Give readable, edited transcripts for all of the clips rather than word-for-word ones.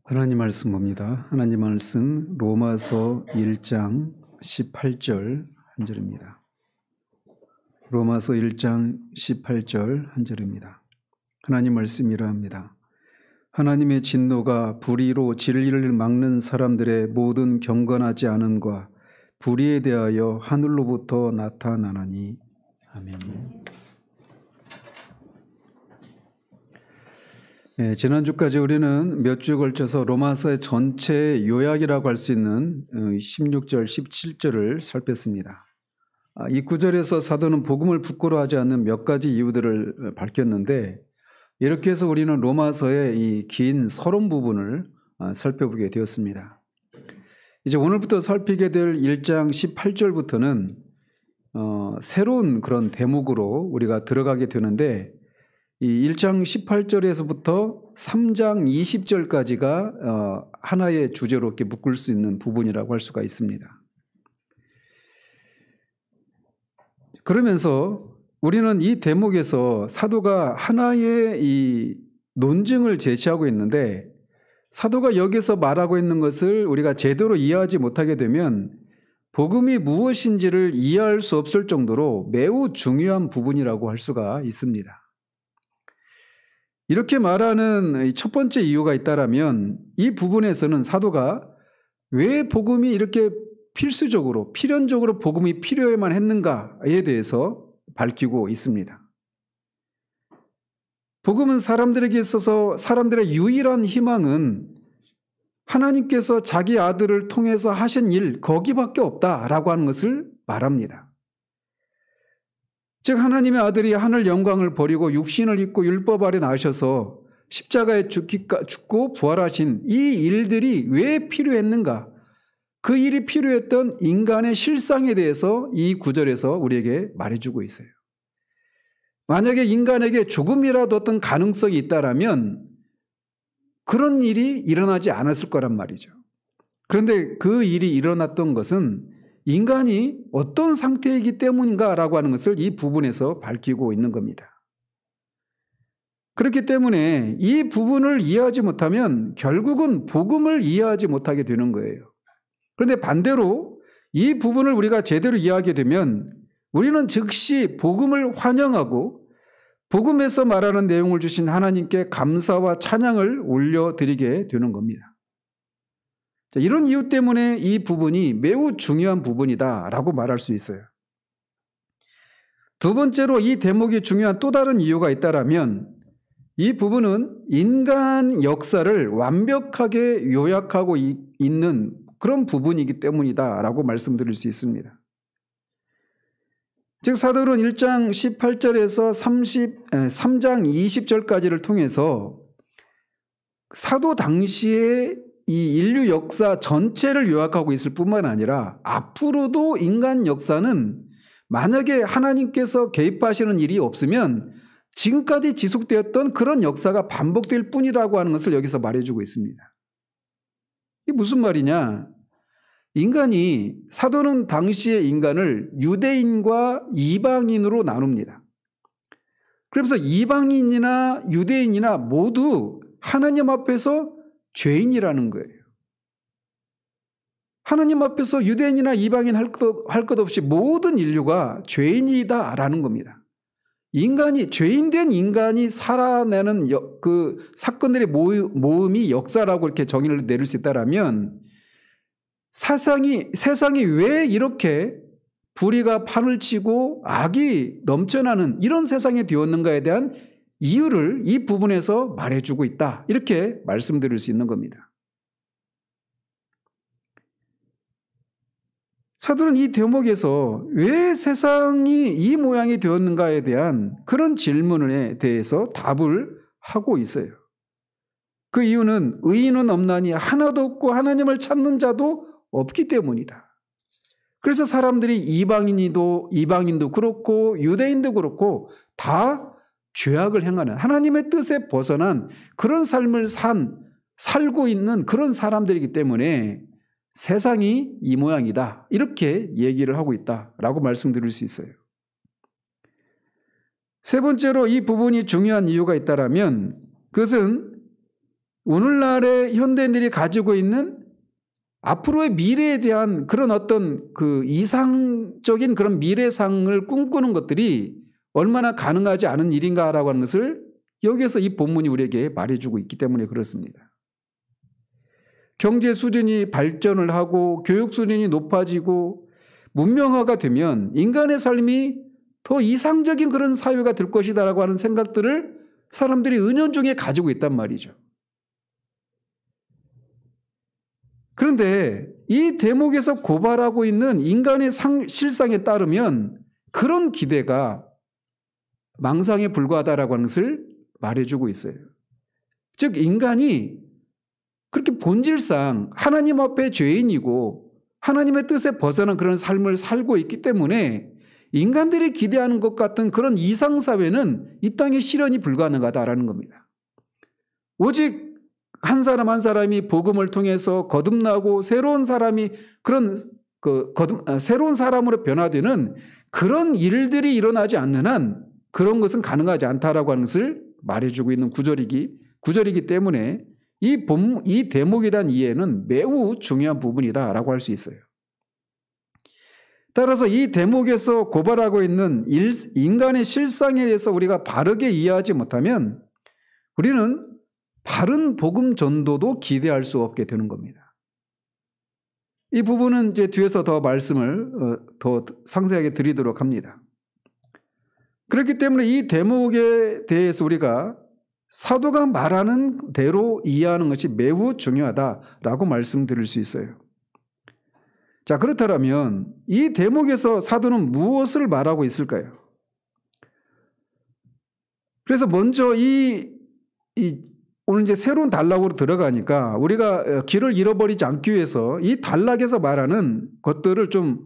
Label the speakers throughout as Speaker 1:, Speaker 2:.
Speaker 1: 하나님 말씀 봅니다. 하나님 말씀 로마서 1장 18절 한 절입니다. 로마서 1장 18절 한 절입니다. 하나님 말씀 이러합니다. 하나님의 진노가 불의로 진리를 막는 사람들의 모든 경건하지 않음과 불의에 대하여 하늘로부터 나타나나니. 아멘. 네, 지난주까지 우리는 몇 주에 걸쳐서 로마서의 전체 요약이라고 할 수 있는 16절, 17절을 살폈습니다. 이 구절에서 사도는 복음을 부끄러워하지 않는 몇 가지 이유들을 밝혔는데, 이렇게 해서 우리는 로마서의 이 긴 서론 부분을 살펴보게 되었습니다. 이제 오늘부터 살피게 될 1장 18절부터는 새로운 그런 대목으로 우리가 들어가게 되는데, 이 1장 18절에서부터 3장 20절까지가 하나의 주제로 이렇게 묶을 수 있는 부분이라고 할 수가 있습니다. 그러면서 우리는 이 대목에서 사도가 하나의 이 논증을 제시하고 있는데, 사도가 여기서 말하고 있는 것을 우리가 제대로 이해하지 못하게 되면 복음이 무엇인지를 이해할 수 없을 정도로 매우 중요한 부분이라고 할 수가 있습니다. 이렇게 말하는 첫 번째 이유가 있다라면, 이 부분에서는 사도가 왜 복음이 이렇게 필수적으로, 필연적으로 복음이 필요해만 했는가에 대해서 밝히고 있습니다. 복음은 사람들에게 있어서 사람들의 유일한 희망은 하나님께서 자기 아들을 통해서 하신 일, 거기밖에 없다라고 하는 것을 말합니다. 즉 하나님의 아들이 하늘 영광을 버리고 육신을 입고 율법 아래 나셔서 십자가에 죽고 부활하신 이 일들이 왜 필요했는가? 그 일이 필요했던 인간의 실상에 대해서 이 구절에서 우리에게 말해주고 있어요. 만약에 인간에게 조금이라도 어떤 가능성이 있다라면 그런 일이 일어나지 않았을 거란 말이죠. 그런데 그 일이 일어났던 것은 인간이 어떤 상태이기 때문인가라고 하는 것을 이 부분에서 밝히고 있는 겁니다. 그렇기 때문에 이 부분을 이해하지 못하면 결국은 복음을 이해하지 못하게 되는 거예요. 그런데 반대로 이 부분을 우리가 제대로 이해하게 되면 우리는 즉시 복음을 환영하고 복음에서 말하는 내용을 주신 하나님께 감사와 찬양을 올려드리게 되는 겁니다. 자, 이런 이유 때문에 이 부분이 매우 중요한 부분이다라고 말할 수 있어요. 두 번째로 이 대목이 중요한 또 다른 이유가 있다라면, 이 부분은 인간 역사를 완벽하게 요약하고 있는 그런 부분이기 때문이다라고 말씀드릴 수 있습니다. 즉 사도는 1장 18절에서 3장 20절까지를 통해서 사도 당시에 이 인류 역사 전체를 요약하고 있을 뿐만 아니라 앞으로도 인간 역사는 만약에 하나님께서 개입하시는 일이 없으면 지금까지 지속되었던 그런 역사가 반복될 뿐이라고 하는 것을 여기서 말해주고 있습니다. 이게 무슨 말이냐? 사도는 당시의 인간을 유대인과 이방인으로 나눕니다. 그래서 이방인이나 유대인이나 모두 하나님 앞에서 죄인이라는 거예요. 하나님 앞에서 유대인이나 이방인 할 것 없이 모든 인류가 죄인이다라는 겁니다. 죄인된 인간이 살아내는 그 사건들의 모음이 역사라고 이렇게 정의를 내릴 수 있다라면, 세상이 왜 이렇게 불의가 판을 치고 악이 넘쳐나는 이런 세상이 되었는가에 대한 이유를 이 부분에서 말해주고 있다, 이렇게 말씀드릴 수 있는 겁니다. 사도는 이 대목에서 왜 세상이 이 모양이 되었는가에 대한 그런 질문에 대해서 답을 하고 있어요. 그 이유는 의인은 없나니 하나도 없고 하나님을 찾는 자도 없기 때문이다. 그래서 사람들이 이방인도 그렇고 유대인도 그렇고 다 죄악을 행하는, 하나님의 뜻에 벗어난 그런 삶을 살고 있는 그런 사람들이기 때문에 세상이 이 모양이다, 이렇게 얘기를 하고 있다라고 말씀드릴 수 있어요. 세 번째로 이 부분이 중요한 이유가 있다라면 그것은 오늘날의 현대인들이 가지고 있는 앞으로의 미래에 대한 그런 어떤 그 이상적인 그런 미래상을 꿈꾸는 것들이 얼마나 가능하지 않은 일인가라고 하는 것을 여기에서 이 본문이 우리에게 말해주고 있기 때문에 그렇습니다. 경제 수준이 발전을 하고 교육 수준이 높아지고 문명화가 되면 인간의 삶이 더 이상적인 그런 사회가 될 것이다라고 하는 생각들을 사람들이 은연중에 가지고 있단 말이죠. 그런데 이 대목에서 고발하고 있는 인간의 실상에 따르면 그런 기대가 망상에 불과하다라고 하는 것을 말해주고 있어요. 즉 인간이 그렇게 본질상 하나님 앞에 죄인이고 하나님의 뜻에 벗어난 그런 삶을 살고 있기 때문에 인간들이 기대하는 것 같은 그런 이상사회는 이 땅에 실현이 불가능하다라는 겁니다. 오직 한 사람 한 사람이 복음을 통해서 거듭나고 새로운 사람이 새로운 사람으로 변화되는 그런 일들이 일어나지 않는 한 그런 것은 가능하지 않다라고 하는 것을 말해주고 있는 구절이기 때문에 이 대목에 대한 이해는 매우 중요한 부분이다라고 할 수 있어요. 따라서 이 대목에서 고발하고 있는 인간의 실상에 대해서 우리가 바르게 이해하지 못하면 우리는 바른 복음 전도도 기대할 수 없게 되는 겁니다. 이 부분은 이제 뒤에서 더 말씀을 더 상세하게 드리도록 합니다. 그렇기 때문에 이 대목에 대해서 우리가 사도가 말하는 대로 이해하는 것이 매우 중요하다라고 말씀드릴 수 있어요. 자, 그렇다면 이 대목에서 사도는 무엇을 말하고 있을까요? 그래서 먼저 오늘 이제 새로운 단락으로 들어가니까 우리가 길을 잃어버리지 않기 위해서 이 단락에서 말하는 것들을 좀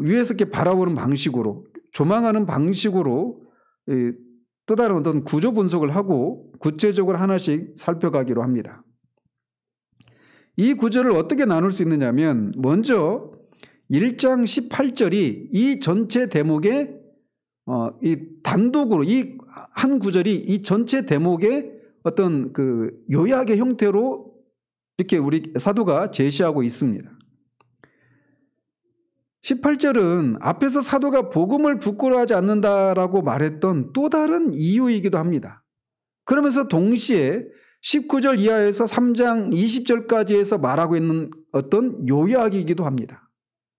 Speaker 1: 위에서 이렇게 바라보는 방식으로 조망하는 방식으로 또 다른 어떤 구조 분석을 하고 구체적으로 하나씩 살펴가기로 합니다. 이 구조를 어떻게 나눌 수 있느냐면 먼저 1장 18절이 이 전체 대목의 이 단독으로 이 한 구절이 이 전체 대목의 어떤 그 요약의 형태로 이렇게 우리 사도가 제시하고 있습니다. 18절은 앞에서 사도가 복음을 부끄러워하지 않는다라고 말했던 또 다른 이유이기도 합니다. 그러면서 동시에 19절 이하에서 3장 20절까지 해서 말하고 있는 어떤 요약이기도 합니다.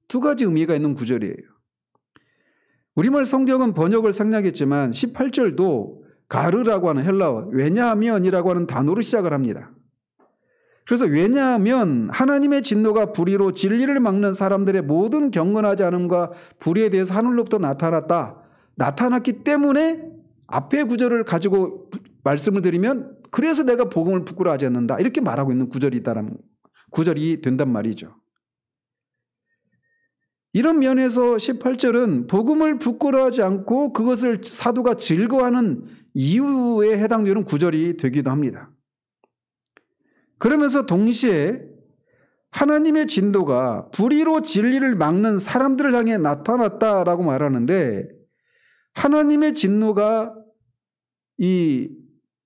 Speaker 1: 두 가지 의미가 있는 구절이에요. 우리말 성경은 번역을 생략했지만 18절도 가르라고 하는 헬라어 왜냐하면이라고 하는 단어로 시작을 합니다. 그래서 왜냐하면 하나님의 진노가 불의로 진리를 막는 사람들의 모든 경건하지 않음과 불의에 대해서 하늘로부터 나타났기 때문에 앞의 구절을 가지고 말씀을 드리면 그래서 내가 복음을 부끄러워하지 않는다 이렇게 말하고 있는 구절이 된단 말이죠. 이런 면에서 18절은 복음을 부끄러워하지 않고 그것을 사도가 즐거워하는 이유에 해당되는 구절이 되기도 합니다. 그러면서 동시에 하나님의 진노가 불의로 진리를 막는 사람들을 향해 나타났다라고 말하는데 하나님의 진노가 이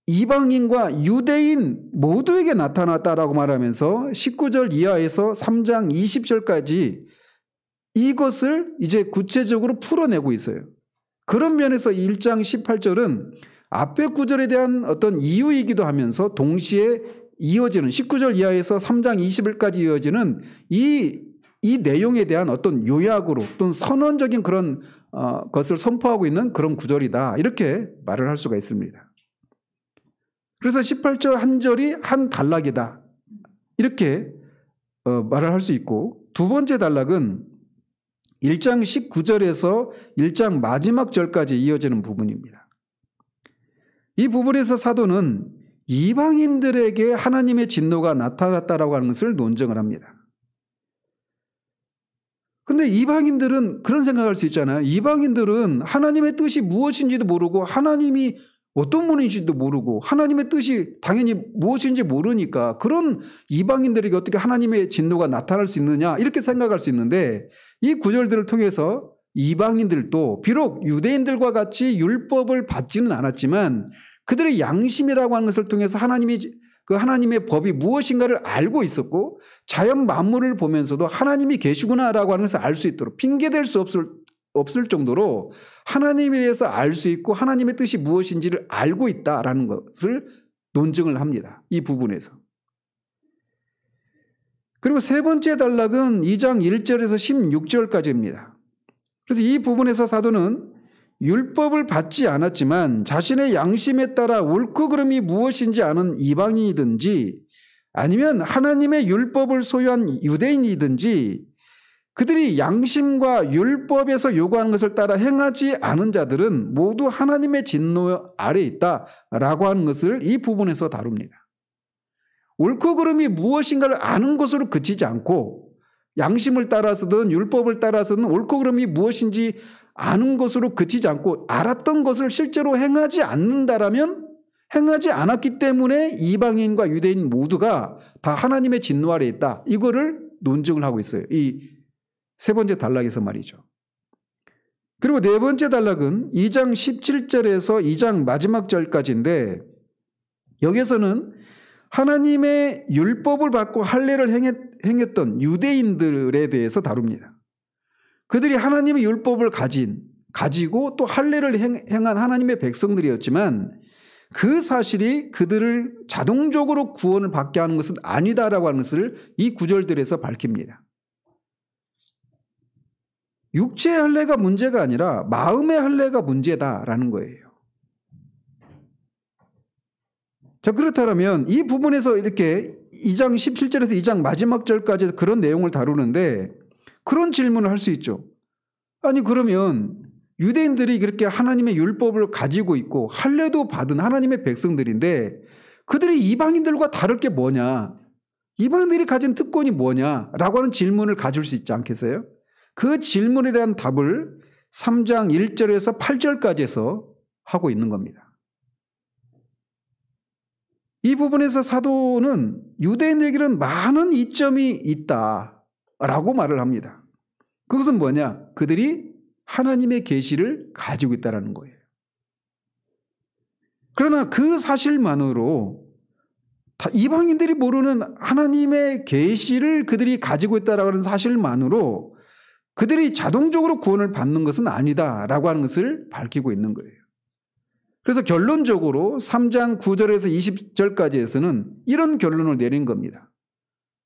Speaker 1: 이방인과 유대인 모두에게 나타났다라고 말하면서 19절 이하에서 3장 20절까지 이것을 이제 구체적으로 풀어내고 있어요. 그런 면에서 1장 18절은 앞의 구절에 대한 어떤 이유이기도 하면서 동시에 이어지는 19절 이하에서 3장 20일까지 이어지는 이 내용에 대한 어떤 요약으로 또는 선언적인 그런 것을 선포하고 있는 그런 구절이다 이렇게 말을 할 수가 있습니다. 그래서 18절 한 절이 한 단락이다 이렇게 말을 할 수 있고 두 번째 단락은 1장 19절에서 1장 마지막 절까지 이어지는 부분입니다. 이 부분에서 사도는 이방인들에게 하나님의 진노가 나타났다라고 하는 것을 논증을 합니다. 근데 이방인들은 그런 생각할 수 있잖아요. 이방인들은 하나님의 뜻이 무엇인지도 모르고 하나님이 어떤 분인지도 모르고 하나님의 뜻이 당연히 무엇인지 모르니까 그런 이방인들에게 어떻게 하나님의 진노가 나타날 수 있느냐 이렇게 생각할 수 있는데 이 구절들을 통해서 이방인들도 비록 유대인들과 같이 율법을 받지는 않았지만 그들의 양심이라고 하는 것을 통해서 하나님이 그 하나님의 법이 무엇인가를 알고 있었고 자연 만물을 보면서도 하나님이 계시구나라고 하는 것을 알 수 있도록 핑계댈 수 없을 정도로 하나님에 대해서 알 수 있고 하나님의 뜻이 무엇인지를 알고 있다라는 것을 논증을 합니다. 이 부분에서. 그리고 세 번째 단락은 2장 1절에서 16절까지입니다. 그래서 이 부분에서 사도는 율법을 받지 않았지만 자신의 양심에 따라 옳고 그름이 무엇인지 아는 이방인이든지 아니면 하나님의 율법을 소유한 유대인이든지 그들이 양심과 율법에서 요구하는 것을 따라 행하지 않은 자들은 모두 하나님의 진노 아래에 있다라고 하는 것을 이 부분에서 다룹니다. 옳고 그름이 무엇인가를 아는 것으로 그치지 않고 양심을 따라서든 율법을 따라서든 옳고 그름이 무엇인지 아는 것으로 그치지 않고 알았던 것을 실제로 행하지 않는다라면 행하지 않았기 때문에 이방인과 유대인 모두가 다 하나님의 진노 아래에 있다. 이거를 논증을 하고 있어요. 이 세 번째 단락에서 말이죠. 그리고 네 번째 단락은 2장 17절에서 2장 마지막 절까지인데 여기서는 하나님의 율법을 받고 할례를 행했던 유대인들에 대해서 다룹니다. 그들이 하나님의 율법을 가지고 또 할례를 행한 하나님의 백성들이었지만 그 사실이 그들을 자동적으로 구원을 받게 하는 것은 아니다라고 하는 것을 이 구절들에서 밝힙니다. 육체의 할례가 문제가 아니라 마음의 할례가 문제다라는 거예요. 자, 그렇다면 이 부분에서 이렇게 2장 17절에서 2장 마지막 절까지 그런 내용을 다루는데 그런 질문을 할 수 있죠. 아니 그러면 유대인들이 그렇게 하나님의 율법을 가지고 있고 할례도 받은 하나님의 백성들인데 그들이 이방인들과 다를 게 뭐냐? 이방인들이 가진 특권이 뭐냐라고 하는 질문을 가질 수 있지 않겠어요? 그 질문에 대한 답을 3장 1절에서 8절까지에서 하고 있는 겁니다. 이 부분에서 사도는 유대인에게는 많은 이점이 있다라고 말을 합니다. 그것은 뭐냐? 그들이 하나님의 계시를 가지고 있다는 거예요. 그러나 그 사실만으로 이방인들이 모르는 하나님의 계시를 그들이 가지고 있다라고 하는 사실만으로 그들이 자동적으로 구원을 받는 것은 아니다라고 하는 것을 밝히고 있는 거예요. 그래서 결론적으로 3장 9절에서 20절까지에서는 이런 결론을 내린 겁니다.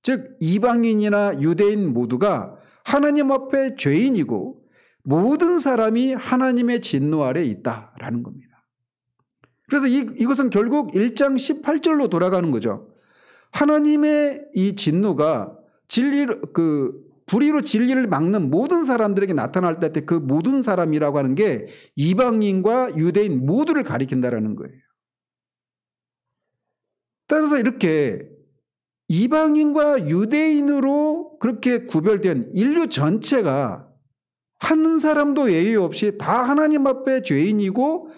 Speaker 1: 즉 이방인이나 유대인 모두가 하나님 앞에 죄인이고 모든 사람이 하나님의 진노 아래에 있다라는 겁니다. 그래서 이것은 결국 1장 18절로 돌아가는 거죠. 하나님의 이 진노가 불의로 진리를 막는 모든 사람들에게 나타날 때 그 모든 사람이라고 하는 게 이방인과 유대인 모두를 가리킨다라는 거예요. 따라서 이렇게 이방인과 유대인으로 그렇게 구별된 인류 전체가 한 사람도 예외 없이 다 하나님 앞에 죄인이고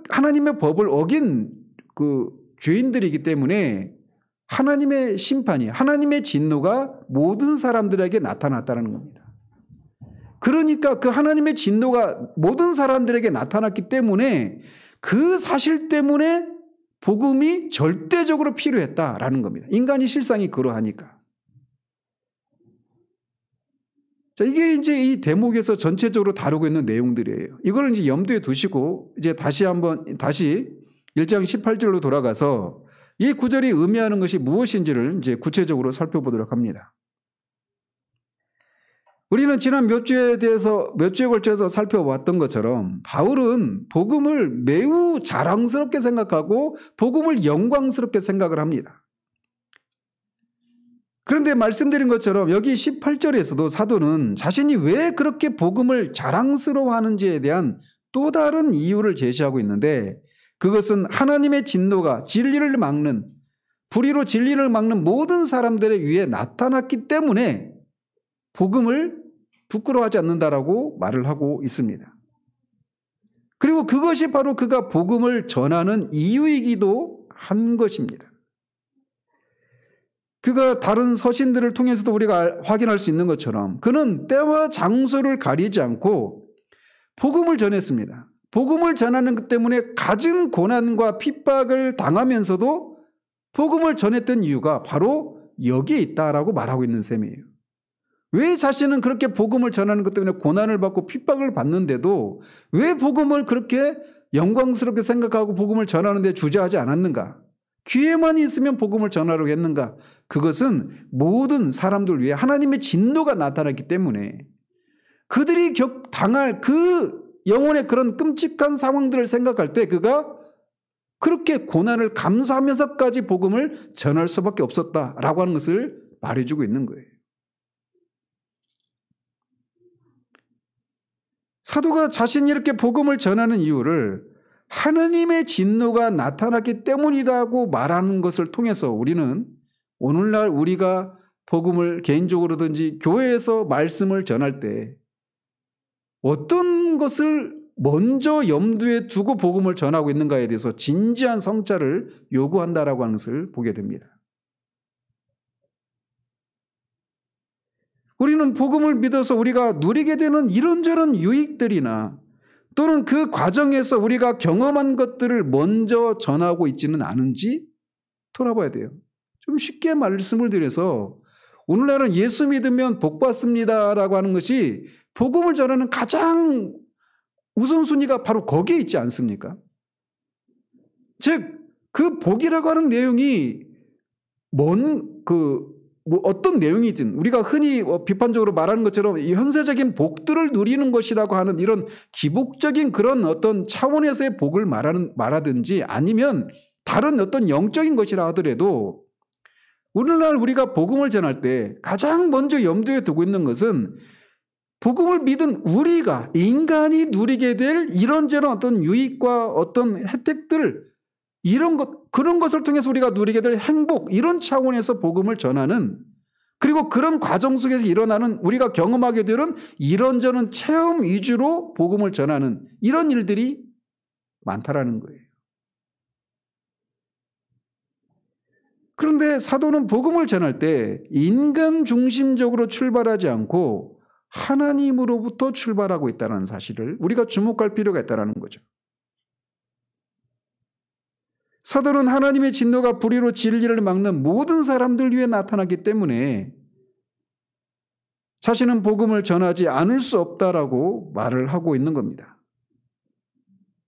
Speaker 1: 하나님의 법을 어긴 그 죄인들이기 때문에 하나님의 심판이 하나님의 진노가 모든 사람들에게 나타났다는 겁니다. 그러니까 그 하나님의 진노가 모든 사람들에게 나타났기 때문에 그 사실 때문에 복음이 절대적으로 필요했다라는 겁니다. 인간이 실상이 그러하니까. 자, 이게 이제 이 대목에서 전체적으로 다루고 있는 내용들이에요. 이걸 이제 염두에 두시고 이제 다시 1장 18절로 돌아가서 이 구절이 의미하는 것이 무엇인지를 이제 구체적으로 살펴보도록 합니다. 우리는 지난 몇 주에 걸쳐서 살펴왔던 것처럼 바울은 복음을 매우 자랑스럽게 생각하고 복음을 영광스럽게 생각을 합니다. 그런데 말씀드린 것처럼 여기 18절에서도 사도는 자신이 왜 그렇게 복음을 자랑스러워하는지에 대한 또 다른 이유를 제시하고 있는데 그것은 하나님의 진노가 불의로 진리를 막는 모든 사람들의 위에 나타났기 때문에 복음을 부끄러워하지 않는다라고 말을 하고 있습니다. 그리고 그것이 바로 그가 복음을 전하는 이유이기도 한 것입니다. 그가 다른 서신들을 통해서도 우리가 확인할 수 있는 것처럼 그는 때와 장소를 가리지 않고 복음을 전했습니다. 복음을 전하는 것 때문에 갖은 고난과 핍박을 당하면서도 복음을 전했던 이유가 바로 여기에 있다라고 말하고 있는 셈이에요. 왜 자신은 그렇게 복음을 전하는 것 때문에 고난을 받고 핍박을 받는데도 왜 복음을 그렇게 영광스럽게 생각하고 복음을 전하는 데 주저하지 않았는가? 기회만 있으면 복음을 전하려고 했는가? 그것은 모든 사람들 위해 하나님의 진노가 나타났기 때문에 그들이 당할 그 영혼의 그런 끔찍한 상황들을 생각할 때 그가 그렇게 고난을 감수하면서까지 복음을 전할 수밖에 없었다라고 하는 것을 말해주고 있는 거예요. 사도가 자신이 이렇게 복음을 전하는 이유를 하나님의 진노가 나타났기 때문이라고 말하는 것을 통해서 우리는 오늘날 우리가 복음을 개인적으로든지 교회에서 말씀을 전할 때 어떤 것을 먼저 염두에 두고 복음을 전하고 있는가에 대해서 진지한 성찰을 요구한다라고 하는 것을 보게 됩니다. 우리는 복음을 믿어서 우리가 누리게 되는 이런저런 유익들이나 또는 그 과정에서 우리가 경험한 것들을 먼저 전하고 있지는 않은지 돌아봐야 돼요. 좀 쉽게 말씀을 드려서 오늘날은 예수 믿으면 복 받습니다라고 하는 것이 복음을 전하는 가장 우선순위가 바로 거기에 있지 않습니까? 즉, 그 복이라고 하는 내용이 어떤 내용이든 우리가 흔히 비판적으로 말하는 것처럼 이 현세적인 복들을 누리는 것이라고 하는 이런 기복적인 그런 어떤 차원에서의 복을 말하든지 아니면 다른 어떤 영적인 것이라 하더라도 오늘날 우리가 복음을 전할 때 가장 먼저 염두에 두고 있는 것은 복음을 믿은 우리가 인간이 누리게 될 이런저런 어떤 유익과 어떤 혜택들 그런 것을 통해서 우리가 누리게 될 행복 이런 차원에서 복음을 전하는 그리고 그런 과정 속에서 일어나는 우리가 경험하게 되는 이런저런 체험 위주로 복음을 전하는 이런 일들이 많다라는 거예요. 그런데 사도는 복음을 전할 때 인간 중심적으로 출발하지 않고 하나님으로부터 출발하고 있다는 사실을 우리가 주목할 필요가 있다는 거죠. 사도는 하나님의 진노가 불의로 진리를 막는 모든 사람들 위해 나타났기 때문에 자신은 복음을 전하지 않을 수 없다라고 말을 하고 있는 겁니다.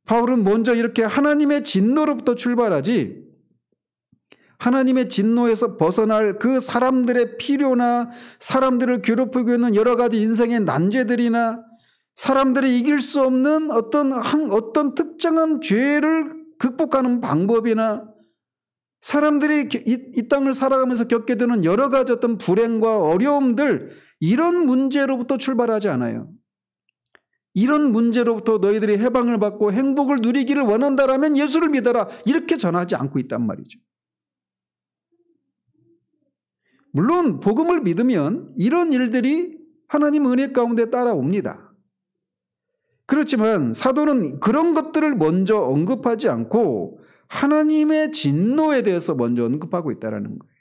Speaker 1: 바울은 먼저 이렇게 하나님의 진노로부터 출발하지 하나님의 진노에서 벗어날 그 사람들의 필요나 사람들을 괴롭히고 있는 여러 가지 인생의 난제들이나 사람들이 이길 수 없는 어떤 특정한 죄를 극복하는 방법이나 사람들이 이 땅을 살아가면서 겪게 되는 여러 가지 어떤 불행과 어려움들 이런 문제로부터 출발하지 않아요. 이런 문제로부터 너희들이 해방을 받고 행복을 누리기를 원한다라면 예수를 믿어라 이렇게 전하지 않고 있단 말이죠. 물론 복음을 믿으면 이런 일들이 하나님 은혜 가운데 따라옵니다. 그렇지만 사도는 그런 것들을 먼저 언급하지 않고 하나님의 진노에 대해서 먼저 언급하고 있다는 거예요.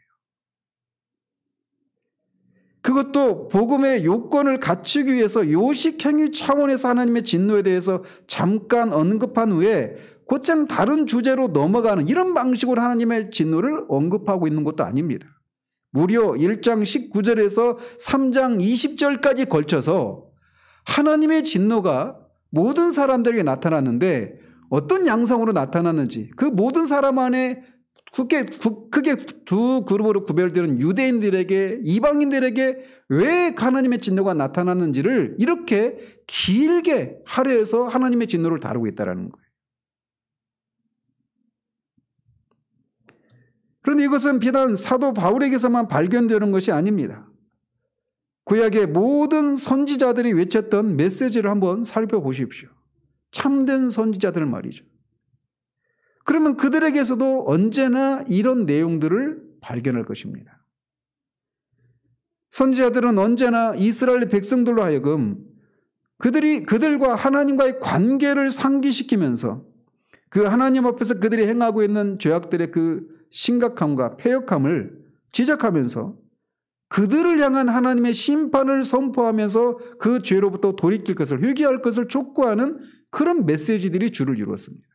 Speaker 1: 그것도 복음의 요건을 갖추기 위해서 요식행위 차원에서 하나님의 진노에 대해서 잠깐 언급한 후에 곧장 다른 주제로 넘어가는 이런 방식으로 하나님의 진노를 언급하고 있는 것도 아닙니다. 무려 1장 19절에서 3장 20절까지 걸쳐서 하나님의 진노가 모든 사람들에게 나타났는데 어떤 양상으로 나타났는지 그 모든 사람 안에 크게 두 그룹으로 구별되는 유대인들에게 이방인들에게 왜 하나님의 진노가 나타났는지를 이렇게 길게 할애해서 하나님의 진노를 다루고 있다는 거예요. 그런데 이것은 비단 사도 바울에게서만 발견되는 것이 아닙니다. 구약의 모든 선지자들이 외쳤던 메시지를 한번 살펴보십시오. 참된 선지자들 말이죠. 그러면 그들에게서도 언제나 이런 내용들을 발견할 것입니다. 선지자들은 언제나 이스라엘 백성들로 하여금 그들과 하나님과의 관계를 상기시키면서 그 하나님 앞에서 그들이 행하고 있는 죄악들의 그 심각함과 패역함을 지적하면서 그들을 향한 하나님의 심판을 선포하면서 그 죄로부터 돌이킬 것을 회개할 것을 촉구하는 그런 메시지들이 주를 이루었습니다.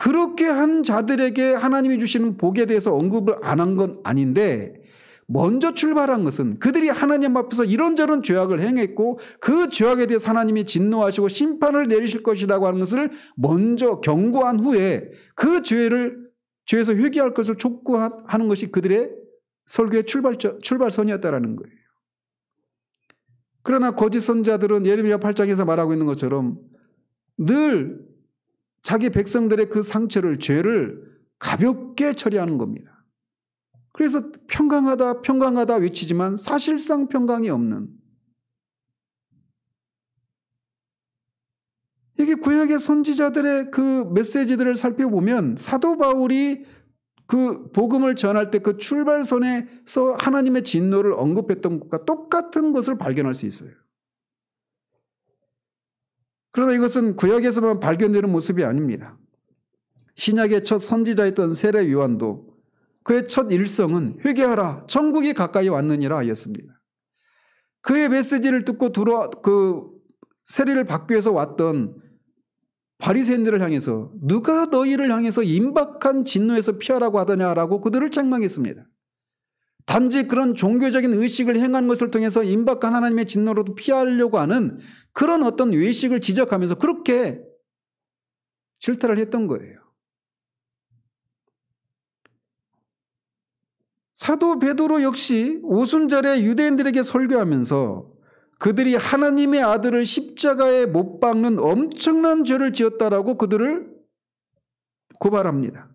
Speaker 1: 그렇게 한 자들에게 하나님이 주시는 복에 대해서 언급을 안 한 건 아닌데 먼저 출발한 것은 그들이 하나님 앞에서 이런저런 죄악을 행했고 그 죄악에 대해서 하나님이 진노하시고 심판을 내리실 것이라고 하는 것을 먼저 경고한 후에 그 죄에서 회개할 것을 촉구하는 것이 그들의 설교의 출발선이었다라는 거예요. 그러나 거짓 선자들은 예레미야 8장에서 말하고 있는 것처럼 늘 자기 백성들의 그 상처를, 죄를 가볍게 처리하는 겁니다. 그래서 평강하다, 평강하다 외치지만 사실상 평강이 없는, 이게 구약의 선지자들의 그 메시지들을 살펴보면 사도 바울이 그 복음을 전할 때 그 출발선에서 하나님의 진노를 언급했던 것과 똑같은 것을 발견할 수 있어요. 그러나 이것은 구약에서만 발견되는 모습이 아닙니다. 신약의 첫 선지자였던 세례 요한도 그의 첫 일성은 회개하라, 천국이 가까이 왔느니라 하였습니다. 그의 메시지를 듣고 세례를 받기 위해서 왔던 바리새인들을 향해서 누가 너희를 향해서 임박한 진노에서 피하라고 하더냐라고 그들을 책망했습니다. 단지 그런 종교적인 의식을 행한 것을 통해서 임박한 하나님의 진노로도 피하려고 하는 그런 어떤 외식을 지적하면서 그렇게 질타를 했던 거예요. 사도 베드로 역시 오순절에 유대인들에게 설교하면서 그들이 하나님의 아들을 십자가에 못 박는 엄청난 죄를 지었다라고 그들을 고발합니다.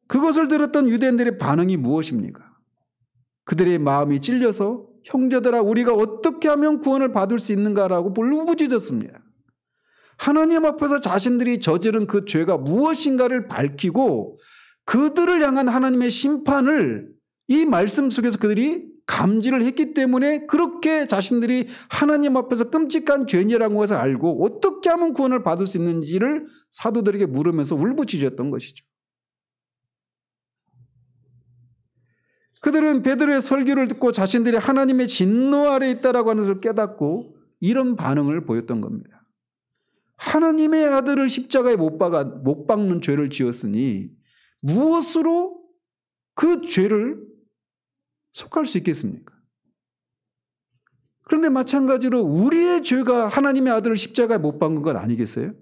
Speaker 1: 그것을 들었던 유대인들의 반응이 무엇입니까? 그들의 마음이 찔려서 형제들아 우리가 어떻게 하면 구원을 받을 수 있는가라고 울부짖었습니다. 하나님 앞에서 자신들이 저지른 그 죄가 무엇인가를 밝히고 그들을 향한 하나님의 심판을 이 말씀 속에서 그들이 감지를 했기 때문에 그렇게 자신들이 하나님 앞에서 끔찍한 죄인이라는 것을 알고 어떻게 하면 구원을 받을 수 있는지를 사도들에게 물으면서 울부짖었던 것이죠. 그들은 베드로의 설교를 듣고 자신들이 하나님의 진노 아래 있다라고 하는 것을 깨닫고 이런 반응을 보였던 겁니다. 하나님의 아들을 십자가에 못 박는 죄를 지었으니 무엇으로 그 죄를 속할 수 있겠습니까? 그런데 마찬가지로 우리의 죄가 하나님의 아들을 십자가에 못 박은 것 아니겠어요?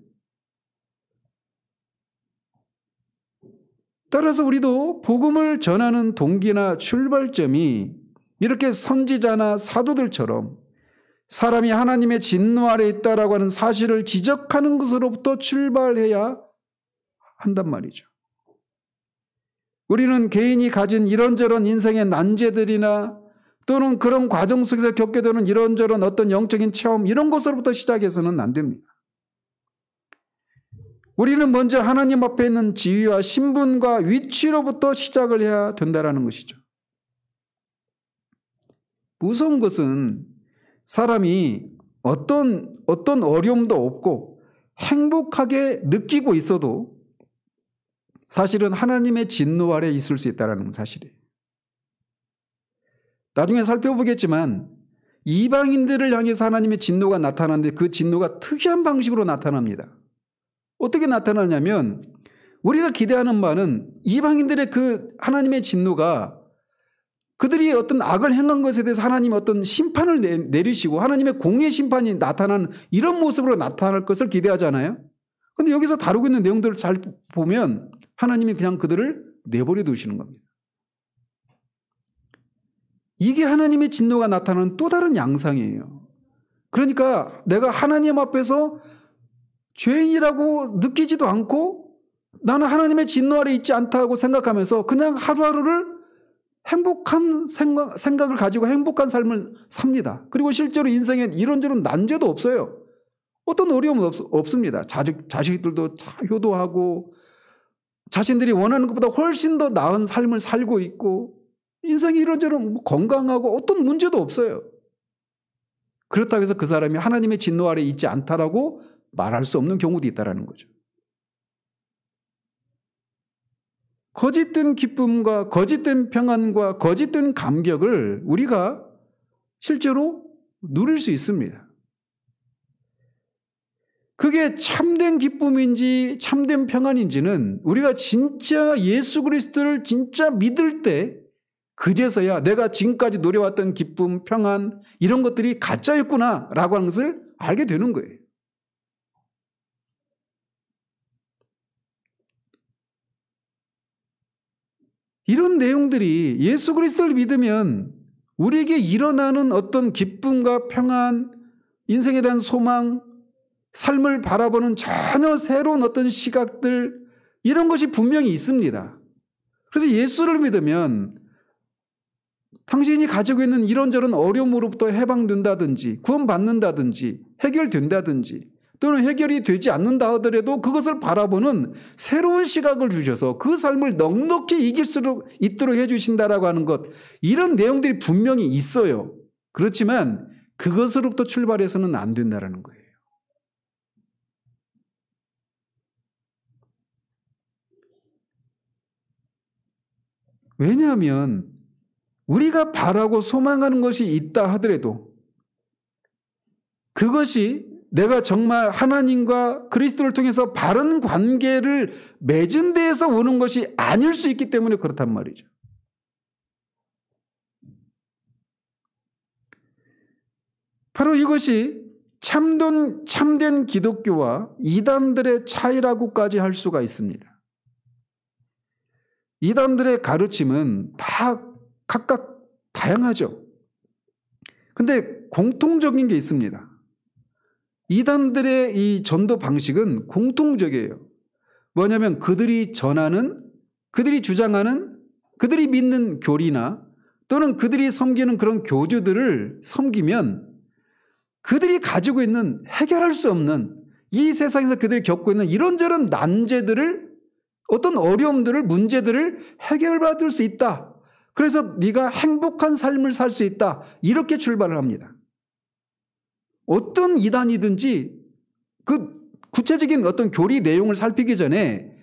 Speaker 1: 따라서 우리도 복음을 전하는 동기나 출발점이 이렇게 선지자나 사도들처럼 사람이 하나님의 진노 아래 있다라고 하는 사실을 지적하는 것으로부터 출발해야 한단 말이죠. 우리는 개인이 가진 이런저런 인생의 난제들이나 또는 그런 과정 속에서 겪게 되는 이런저런 어떤 영적인 체험 이런 것으로부터 시작해서는 안 됩니다. 우리는 먼저 하나님 앞에 있는 지위와 신분과 위치로부터 시작을 해야 된다는 것이죠. 무서운 것은 사람이 어떤 어려움도 없고 행복하게 느끼고 있어도 사실은 하나님의 진노 아래 있을 수 있다는 사실이에요. 나중에 살펴보겠지만 이방인들을 향해서 하나님의 진노가 나타나는데 그 진노가 특이한 방식으로 나타납니다. 어떻게 나타나냐면 우리가 기대하는 바는 이방인들의 그 하나님의 진노가 그들이 어떤 악을 행한 것에 대해서 하나님이 어떤 심판을 내리시고 하나님의 공의 심판이 나타나는 이런 모습으로 나타날 것을 기대하잖아요. 그런데 여기서 다루고 있는 내용들을 잘 보면 하나님이 그냥 그들을 내버려 두시는 겁니다. 이게 하나님의 진노가 나타나는 또 다른 양상이에요. 그러니까 내가 하나님 앞에서 죄인이라고 느끼지도 않고 나는 하나님의 진노 아래 있지 않다고 생각하면서 그냥 하루하루를 행복한 생각을 가지고 행복한 삶을 삽니다. 그리고 실제로 인생에 이런저런 난제도 없어요. 어떤 어려움은 없습니다. 자식들도 효도하고 자신들이 원하는 것보다 훨씬 더 나은 삶을 살고 있고 인생이 이런저런 건강하고 어떤 문제도 없어요. 그렇다고 해서 그 사람이 하나님의 진노 아래 있지 않다라고 말할 수 없는 경우도 있다는 거죠. 거짓된 기쁨과 거짓된 평안과 거짓된 감격을 우리가 실제로 누릴 수 있습니다. 그 그게 참된 기쁨인지 참된 평안인지는 우리가 진짜 예수 그리스도를 진짜 믿을 때 그제서야 내가 지금까지 노려왔던 기쁨, 평안 이런 것들이 가짜였구나라고 하는 것을 알게 되는 거예요. 이런 내용들이 예수 그리스도를 믿으면 우리에게 일어나는 어떤 기쁨과 평안, 인생에 대한 소망, 삶을 바라보는 전혀 새로운 어떤 시각들 이런 것이 분명히 있습니다. 그래서 예수를 믿으면 당신이 가지고 있는 이런저런 어려움으로부터 해방된다든지 구원받는다든지 해결된다든지 또는 해결이 되지 않는다 하더라도 그것을 바라보는 새로운 시각을 주셔서 그 삶을 넉넉히 이길 수 있도록 해주신다라고 하는 것 이런 내용들이 분명히 있어요. 그렇지만 그것으로부터 출발해서는 안 된다라는 거예요. 왜냐하면 우리가 바라고 소망하는 것이 있다 하더라도 그것이 내가 정말 하나님과 그리스도를 통해서 바른 관계를 맺은 데에서 오는 것이 아닐 수 있기 때문에 그렇단 말이죠. 바로 이것이 참된 기독교와 이단들의 차이라고까지 할 수가 있습니다. 이단들의 가르침은 다 각각 다양하죠. 근데 공통적인 게 있습니다. 이단들의 이 전도 방식은 공통적이에요. 뭐냐면 그들이 전하는, 그들이 주장하는, 그들이 믿는 교리나 또는 그들이 섬기는 그런 교주들을 섬기면 그들이 가지고 있는 해결할 수 없는 이 세상에서 그들이 겪고 있는 이런저런 난제들을 어떤 어려움들을 문제들을 해결받을 수 있다. 그래서 네가 행복한 삶을 살 수 있다. 이렇게 출발을 합니다. 어떤 이단이든지 그 구체적인 어떤 교리 내용을 살피기 전에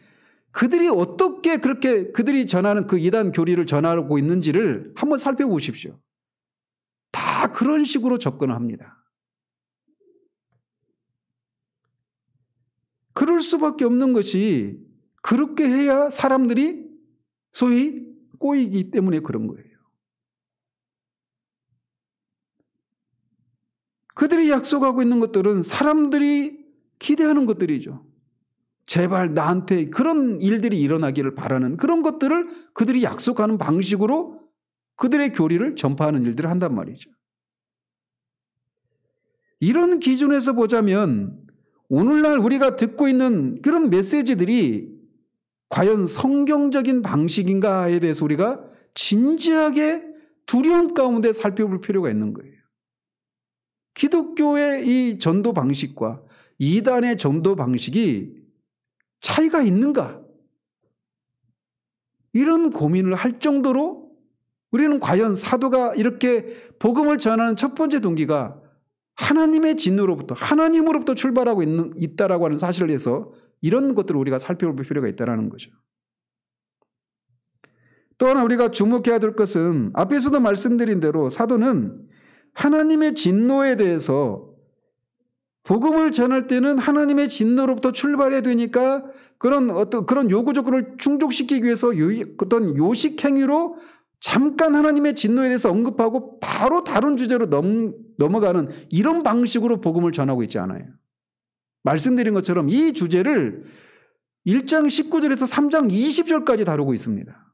Speaker 1: 그들이 어떻게 그렇게 그들이 전하는 그 이단 교리를 전하고 있는지를 한번 살펴보십시오. 다 그런 식으로 접근을 합니다. 그럴 수밖에 없는 것이 그렇게 해야 사람들이 소위 꼬이기 때문에 그런 거예요. 그들이 약속하고 있는 것들은 사람들이 기대하는 것들이죠. 제발 나한테 그런 일들이 일어나기를 바라는 그런 것들을 그들이 약속하는 방식으로 그들의 교리를 전파하는 일들을 한단 말이죠. 이런 기준에서 보자면 오늘날 우리가 듣고 있는 그런 메시지들이 과연 성경적인 방식인가에 대해서 우리가 진지하게 두려움 가운데 살펴볼 필요가 있는 거예요. 기독교의 이 전도 방식과 이단의 전도 방식이 차이가 있는가? 이런 고민을 할 정도로 우리는 과연 사도가 이렇게 복음을 전하는 첫 번째 동기가 하나님의 진노로부터 하나님으로부터 출발하고 있다라고 하는 사실을 해서 이런 것들을 우리가 살펴볼 필요가 있다는 거죠. 또 하나 우리가 주목해야 될 것은 앞에서도 말씀드린 대로 사도는 하나님의 진노에 대해서 복음을 전할 때는 하나님의 진노로부터 출발해야 되니까 그런 요구 조건을 충족시키기 위해서 어떤 요식 행위로 잠깐 하나님의 진노에 대해서 언급하고 바로 다른 주제로 넘어가는 이런 방식으로 복음을 전하고 있지 않아요. 말씀드린 것처럼 이 주제를 1장 19절에서 3장 20절까지 다루고 있습니다.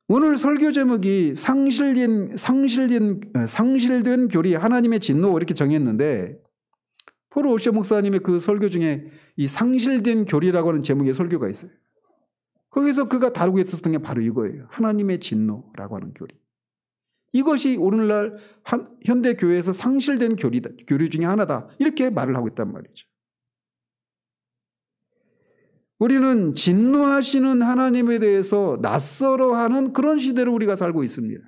Speaker 1: 오늘 설교 제목이 상실된 교리 하나님의 진노 이렇게 정했는데 폴 오셔 목사님의 그 설교 중에 이 상실된 교리라고 하는 제목의 설교가 있어요. 거기서 그가 다루고 있었던 게 바로 이거예요. 하나님의 진노라고 하는 교리. 이것이 오늘날 현대 교회에서 상실된 교리 중에 하나다. 이렇게 말을 하고 있단 말이죠. 우리는 진노하시는 하나님에 대해서 낯설어하는 그런 시대를 우리가 살고 있습니다.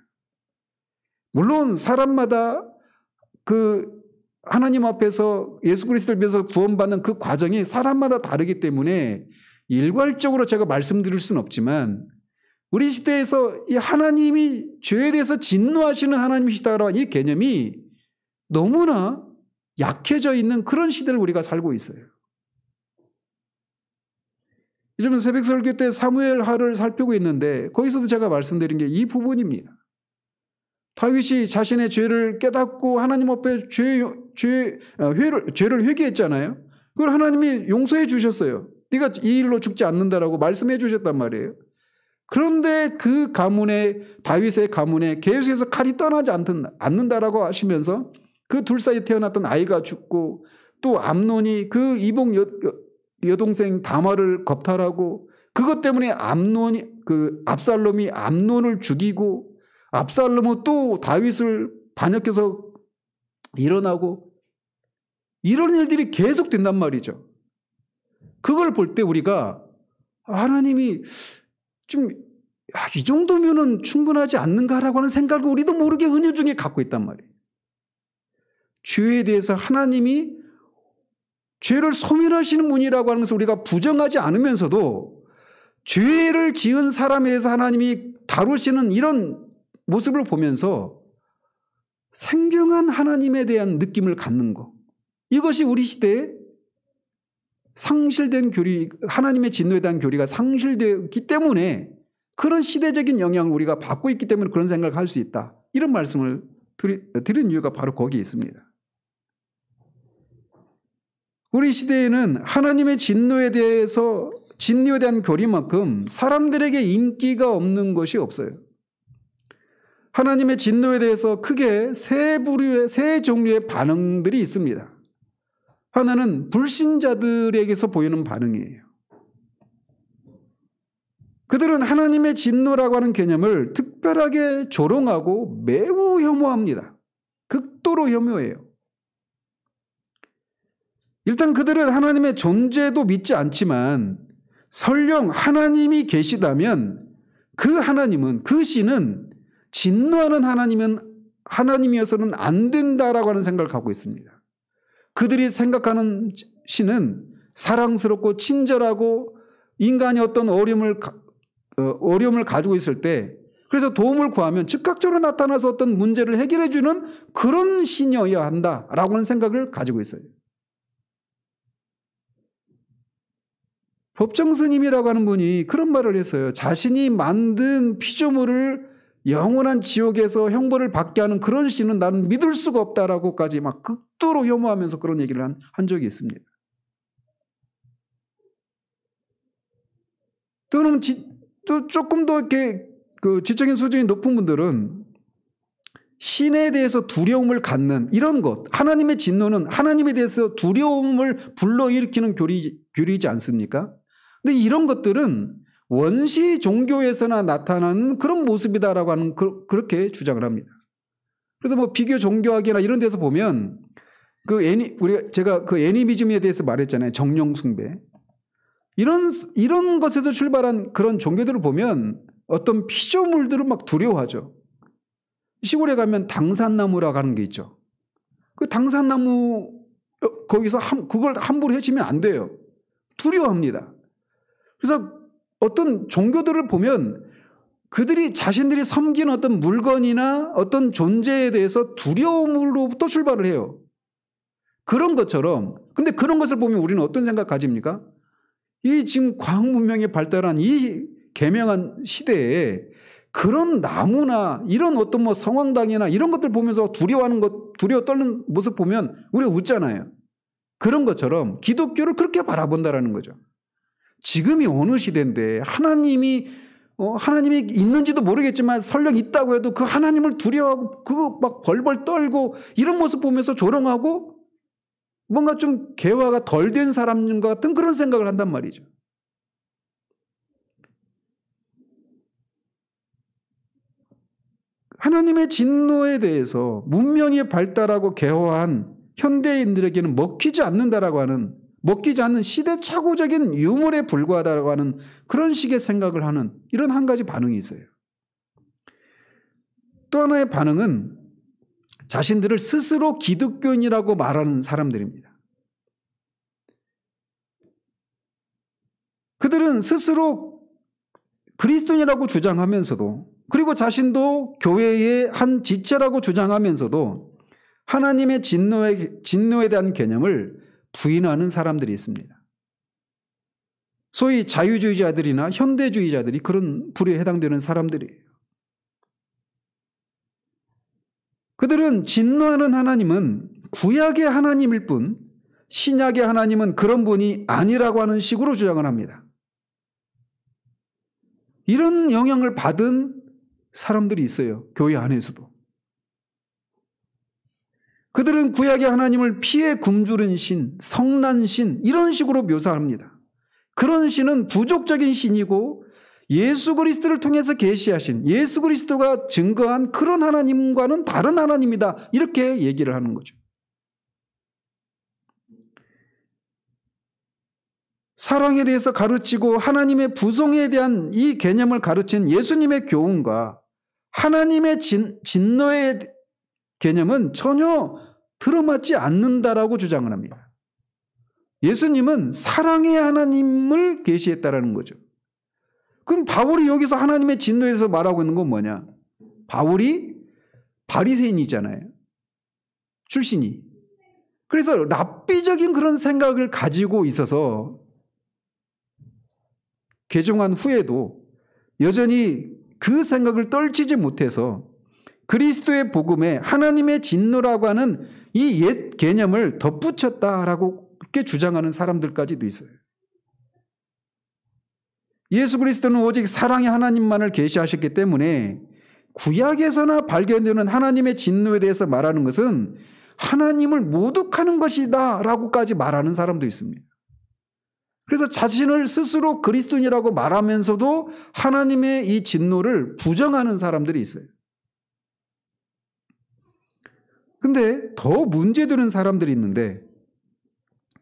Speaker 1: 물론 사람마다 그 하나님 앞에서 예수 그리스도를 위해서 구원받는 그 과정이 사람마다 다르기 때문에 일괄적으로 제가 말씀드릴 수는 없지만 우리 시대에서 이 하나님이 죄에 대해서 진노하시는 하나님이시다라는 이 개념이 너무나 약해져 있는 그런 시대를 우리가 살고 있어요. 요즘 새벽 설교 때 사무엘하를 살피고 있는데 거기서도 제가 말씀드린 게 이 부분입니다. 다윗이 자신의 죄를 깨닫고 하나님 앞에 죄를 회개했잖아요. 그걸 하나님이 용서해 주셨어요. 네가 이 일로 죽지 않는다라고 말씀해 주셨단 말이에요. 그런데 그 가문에, 다윗의 가문에 계속해서 칼이 떠나지 않는다라고 하시면서 그 둘 사이에 태어났던 아이가 죽고, 또 암논이 그 이복 여동생 다말을 겁탈하고, 그것 때문에 압살롬이 암논을 죽이고, 압살롬은 또 다윗을 반역해서 일어나고, 이런 일들이 계속 된단 말이죠. 그걸 볼 때 우리가 하나님이 좀 이 정도면은 충분하지 않는가라고 하는 생각을 우리도 모르게 은유 중에 갖고 있단 말이에요. 죄에 대해서 하나님이 죄를 소멸하시는 분이라고 하는 것을 우리가 부정하지 않으면서도 죄를 지은 사람에 대해서 하나님이 다루시는 이런 모습을 보면서 생경한 하나님에 대한 느낌을 갖는 것, 이것이 우리 시대에 상실된 교리, 하나님의 진노에 대한 교리가 상실되었기 때문에 그런 시대적인 영향을 우리가 받고 있기 때문에 그런 생각을 할 수 있다. 이런 말씀을 드린 이유가 바로 거기에 있습니다. 우리 시대에는 하나님의 진노에 대한 교리만큼 사람들에게 인기가 없는 것이 없어요. 하나님의 진노에 대해서 크게 세 종류의 반응들이 있습니다. 하나는 불신자들에게서 보이는 반응이에요. 그들은 하나님의 진노라고 하는 개념을 특별하게 조롱하고 매우 혐오합니다. 극도로 혐오해요. 일단 그들은 하나님의 존재도 믿지 않지만 설령 하나님이 계시다면 그 하나님은, 그 신은 진노하는 하나님이어서는 안 된다라고 하는 생각을 갖고 있습니다. 그들이 생각하는 신은 사랑스럽고 친절하고 인간이 어떤 어려움을 가지고 있을 때 그래서 도움을 구하면 즉각적으로 나타나서 어떤 문제를 해결해 주는 그런 신이어야 한다라고 하는 생각을 가지고 있어요. 법정 스님이라고 하는 분이 그런 말을 했어요. 자신이 만든 피조물을 영원한 지옥에서 형벌을 받게 하는 그런 신은 나는 믿을 수가 없다라고까지 막 극도로 혐오하면서 그런 얘기를 한 적이 있습니다. 또는 또 조금 더 이렇게 그 지적인 수준이 높은 분들은 신에 대해서 두려움을 갖는 이런 것, 하나님의 진노는 하나님에 대해서 두려움을 불러일으키는 교리이지 않습니까? 근데 이런 것들은 원시 종교에서나 나타나는 그런 모습이다라고 하는 그렇게 주장을 합니다. 그래서 뭐 비교 종교학이나 이런 데서 보면 제가 그 애니미즘에 대해서 말했잖아요. 정령 숭배. 이런 것에서 출발한 그런 종교들을 보면 어떤 피조물들을 막 두려워하죠. 시골에 가면 당산나무라고 하는 게 있죠. 그 당산나무 거기서 그걸 함부로 해치면 안 돼요. 두려워합니다. 그래서 어떤 종교들을 보면 그들이 자신들이 섬기는 어떤 물건이나 어떤 존재에 대해서 두려움으로부터 출발을 해요. 그런 것처럼, 근데 그런 것을 보면 우리는 어떤 생각 가집니까? 이 지금 과학 문명이 발달한 이 개명한 시대에 그런 나무나 이런 어떤 뭐 성황당이나 이런 것들 보면서 두려워 떨는 모습 보면 우리가 웃잖아요. 그런 것처럼 기독교를 그렇게 바라본다라는 거죠. 지금이 어느 시대인데 하나님이 있는지도 모르겠지만 설령 있다고 해도 그 하나님을 두려워하고 그거 막 벌벌 떨고 이런 모습 보면서 조롱하고 뭔가 좀 개화가 덜 된 사람과 같은 그런 생각을 한단 말이죠. 하나님의 진노에 대해서 문명이 발달하고 개화한 현대인들에게는 먹히지 않는 시대착오적인 유물에 불과하다고 하는 그런 식의 생각을 하는 이런 한 가지 반응이 있어요. 또 하나의 반응은 자신들을 스스로 기독교인이라고 말하는 사람들입니다. 그들은 스스로 그리스도인이라고 주장하면서도 그리고 자신도 교회의 한 지체라고 주장하면서도 하나님의 진노에 대한 개념을 부인하는 사람들이 있습니다. 소위 자유주의자들이나 현대주의자들이 그런 부류에 해당되는 사람들이에요. 그들은 진노하는 하나님은 구약의 하나님일 뿐 신약의 하나님은 그런 분이 아니라고 하는 식으로 주장을 합니다. 이런 영향을 받은 사람들이 있어요. 교회 안에서도. 그들은 구약의 하나님을 피에 굶주린 신, 성난 신 이런 식으로 묘사합니다. 그런 신은 부족적인 신이고 예수 그리스도를 통해서 계시하신 예수 그리스도가 증거한 그런 하나님과는 다른 하나님이다. 이렇게 얘기를 하는 거죠. 사랑에 대해서 가르치고 하나님의 부성에 대한 이 개념을 가르친 예수님의 교훈과 하나님의 진노의 개념은 전혀 들어맞지 않는다라고 주장을 합니다. 예수님은 사랑의 하나님을 계시했다라는 거죠. 그럼 바울이 여기서 하나님의 진노에 대해서 말하고 있는 건 뭐냐? 바울이 바리새인이잖아요. 출신이. 그래서 랍비적인 그런 생각을 가지고 있어서 개종한 후에도 여전히 그 생각을 떨치지 못해서 그리스도의 복음에 하나님의 진노라고 하는 이 옛 개념을 덧붙였다라고 그렇게 주장하는 사람들까지도 있어요. 예수 그리스도는 오직 사랑의 하나님만을 계시하셨기 때문에 구약에서나 발견되는 하나님의 진노에 대해서 말하는 것은 하나님을 모독하는 것이다 라고까지 말하는 사람도 있습니다. 그래서 자신을 스스로 그리스도인이라고 말하면서도 하나님의 이 진노를 부정하는 사람들이 있어요. 근데 더 문제되는 사람들이 있는데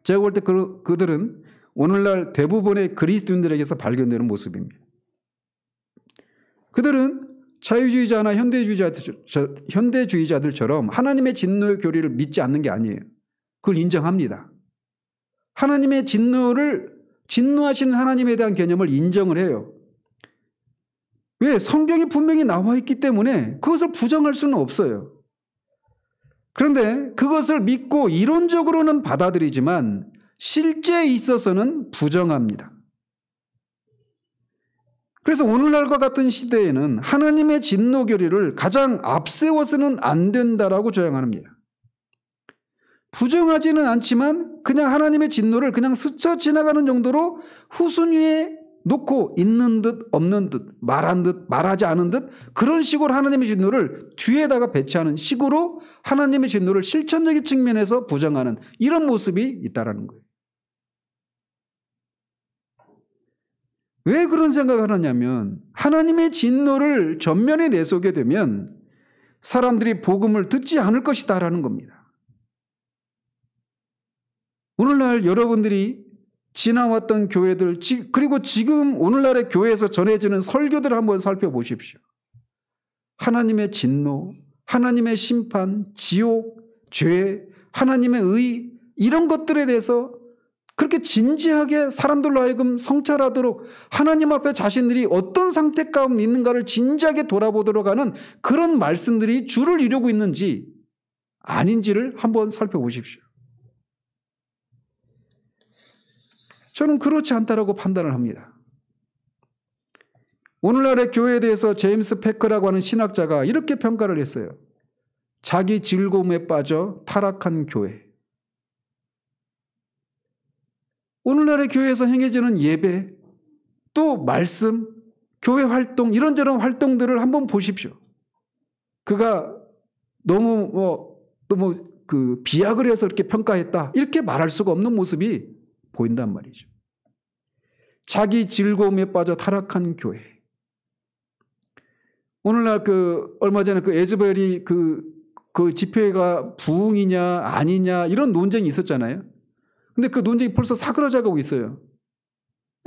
Speaker 1: 제가 볼 때 그들은 오늘날 대부분의 그리스도인들에게서 발견되는 모습입니다. 그들은 자유주의자나 현대주의자들처럼 하나님의 진노의 교리를 믿지 않는 게 아니에요. 그걸 인정합니다. 하나님의 진노하시는 하나님에 대한 개념을 인정을 해요. 왜? 성경이 분명히 나와 있기 때문에 그것을 부정할 수는 없어요. 그런데 그것을 믿고 이론적으로는 받아들이지만 실제에 있어서는 부정합니다. 그래서 오늘날과 같은 시대에는 하나님의 진노 교리를 가장 앞세워서는 안 된다라고 주장합니다. 부정하지는 않지만 그냥 하나님의 진노를 그냥 스쳐 지나가는 정도로 후순위에 놓고 있는 듯 없는 듯 말한 듯 말하지 않은 듯 그런 식으로 하나님의 진노를 뒤에다가 배치하는 식으로 하나님의 진노를 실천적인 측면에서 부정하는 이런 모습이 있다라는 거예요. 왜 그런 생각을 하느냐면 하나님의 진노를 전면에 내세우게 되면 사람들이 복음을 듣지 않을 것이다라는 겁니다. 오늘날 여러분들이 지나왔던 교회들 그리고 지금 오늘날의 교회에서 전해지는 설교들을 한번 살펴보십시오. 하나님의 진노, 하나님의 심판, 지옥, 죄, 하나님의 의 이런 것들에 대해서 그렇게 진지하게 사람들로 하여금 성찰하도록 하나님 앞에 자신들이 어떤 상태 가운데 있는가를 진지하게 돌아보도록 하는 그런 말씀들이 주를 이루고 있는지 아닌지를 한번 살펴보십시오. 저는 그렇지 않다라고 판단을 합니다. 오늘날의 교회에 대해서 제임스 패커라고 하는 신학자가 이렇게 평가를 했어요. 자기 즐거움에 빠져 타락한 교회. 오늘날의 교회에서 행해지는 예배, 또 말씀, 교회 활동, 이런저런 활동들을 한번 보십시오. 그가 너무 비약을 해서 이렇게 평가했다. 이렇게 말할 수가 없는 모습이 보인단 말이죠. 자기 즐거움에 빠져 타락한 교회. 오늘날 얼마 전에 에즈벨이 그 집회가 부흥이냐 아니냐 이런 논쟁이 있었잖아요. 근데 그 논쟁이 벌써 사그라져가고 있어요.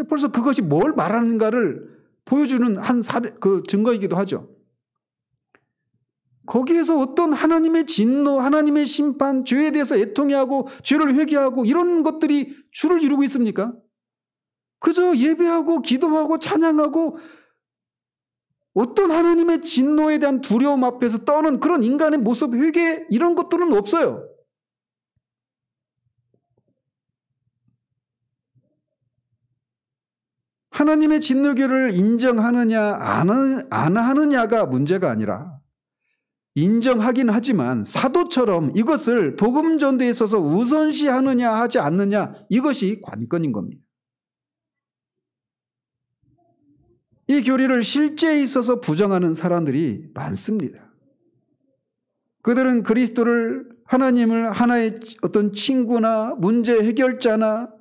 Speaker 1: 벌써 그것이 뭘 말하는가를 보여주는 한 증거이기도 하죠. 거기에서 어떤 하나님의 진노, 하나님의 심판, 죄에 대해서 애통해하고 죄를 회개하고 이런 것들이 주를 이루고 있습니까? 그저 예배하고 기도하고 찬양하고 어떤 하나님의 진노에 대한 두려움 앞에서 떠는 그런 인간의 모습, 회개 이런 것들은 없어요. 하나님의 진노교를 인정하느냐 안 하느냐가 문제가 아니라 인정하긴 하지만 사도처럼 이것을 복음 전도에 있어서 우선시하느냐 하지 않느냐 이것이 관건인 겁니다. 이 교리를 실제에 있어서 부정하는 사람들이 많습니다. 그들은 그리스도를 하나님을 하나의 어떤 친구나 문제 해결자나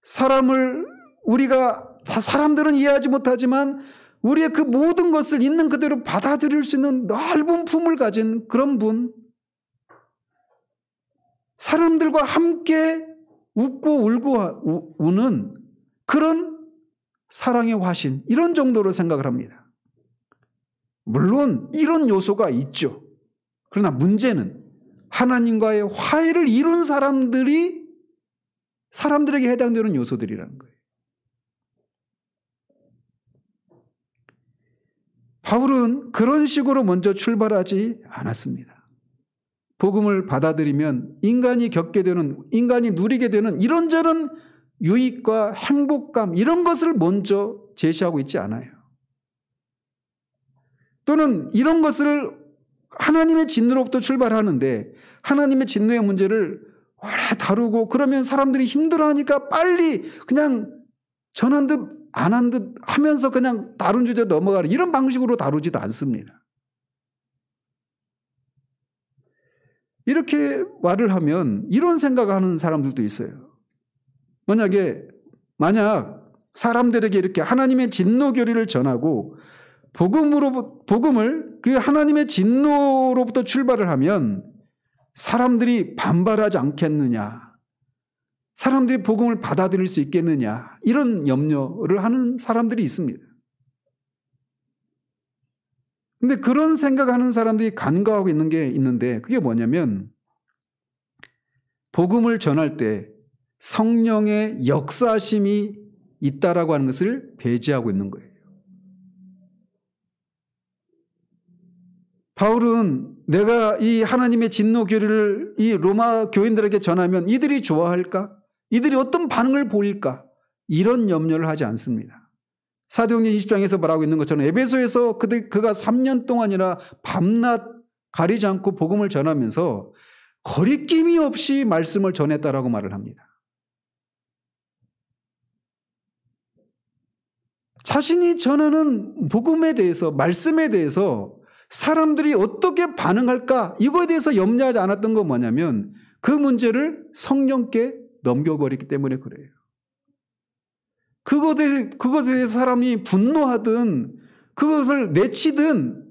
Speaker 1: 사람을 우리가 다 사람들은 이해하지 못하지만 우리의 그 모든 것을 있는 그대로 받아들일 수 있는 넓은 품을 가진 그런 분, 사람들과 함께 웃고 울고 우는 그런 사랑의 화신, 이런 정도로 생각을 합니다. 물론 이런 요소가 있죠. 그러나 문제는 하나님과의 화해를 이룬 사람들에게 해당되는 요소들이라는 거예요. 바울은 그런 식으로 먼저 출발하지 않았습니다. 복음을 받아들이면 인간이 겪게 되는, 인간이 누리게 되는 이런저런 유익과 행복감 이런 것을 먼저 제시하고 있지 않아요. 또는 이런 것을 하나님의 진노로부터 출발하는데 하나님의 진노의 문제를 오래 다루고 그러면 사람들이 힘들어하니까 빨리 그냥 전한 듯 안 한 듯 하면서 그냥 다른 주제 넘어가는 이런 방식으로 다루지도 않습니다. 이렇게 말을 하면 이런 생각을 하는 사람들도 있어요. 만약 사람들에게 이렇게 하나님의 진노 교리를 전하고 복음을 그 하나님의 진노로부터 출발을 하면 사람들이 반발하지 않겠느냐, 사람들이 복음을 받아들일 수 있겠느냐, 이런 염려를 하는 사람들이 있습니다. 근데 그런 생각하는 사람들이 간과하고 있는 게 있는데 그게 뭐냐면 복음을 전할 때 성령의 역사심이 있다라고 하는 것을 배제하고 있는 거예요. 바울은 내가 이 하나님의 진노 교리를 이 로마 교인들에게 전하면 이들이 좋아할까? 이들이 어떤 반응을 보일까? 이런 염려를 하지 않습니다. 사도행전 20장에서 말하고 있는 것처럼 에베소에서 그가 3년 동안이나 밤낮 가리지 않고 복음을 전하면서 거리낌이 없이 말씀을 전했다라고 말을 합니다. 자신이 전하는 복음에 대해서, 말씀에 대해서 사람들이 어떻게 반응할까? 이거에 대해서 염려하지 않았던 건 뭐냐면 그 문제를 성령께 넘겨버리기 때문에 그래요. 그것에 대해서 사람이 분노하든 그것을 내치든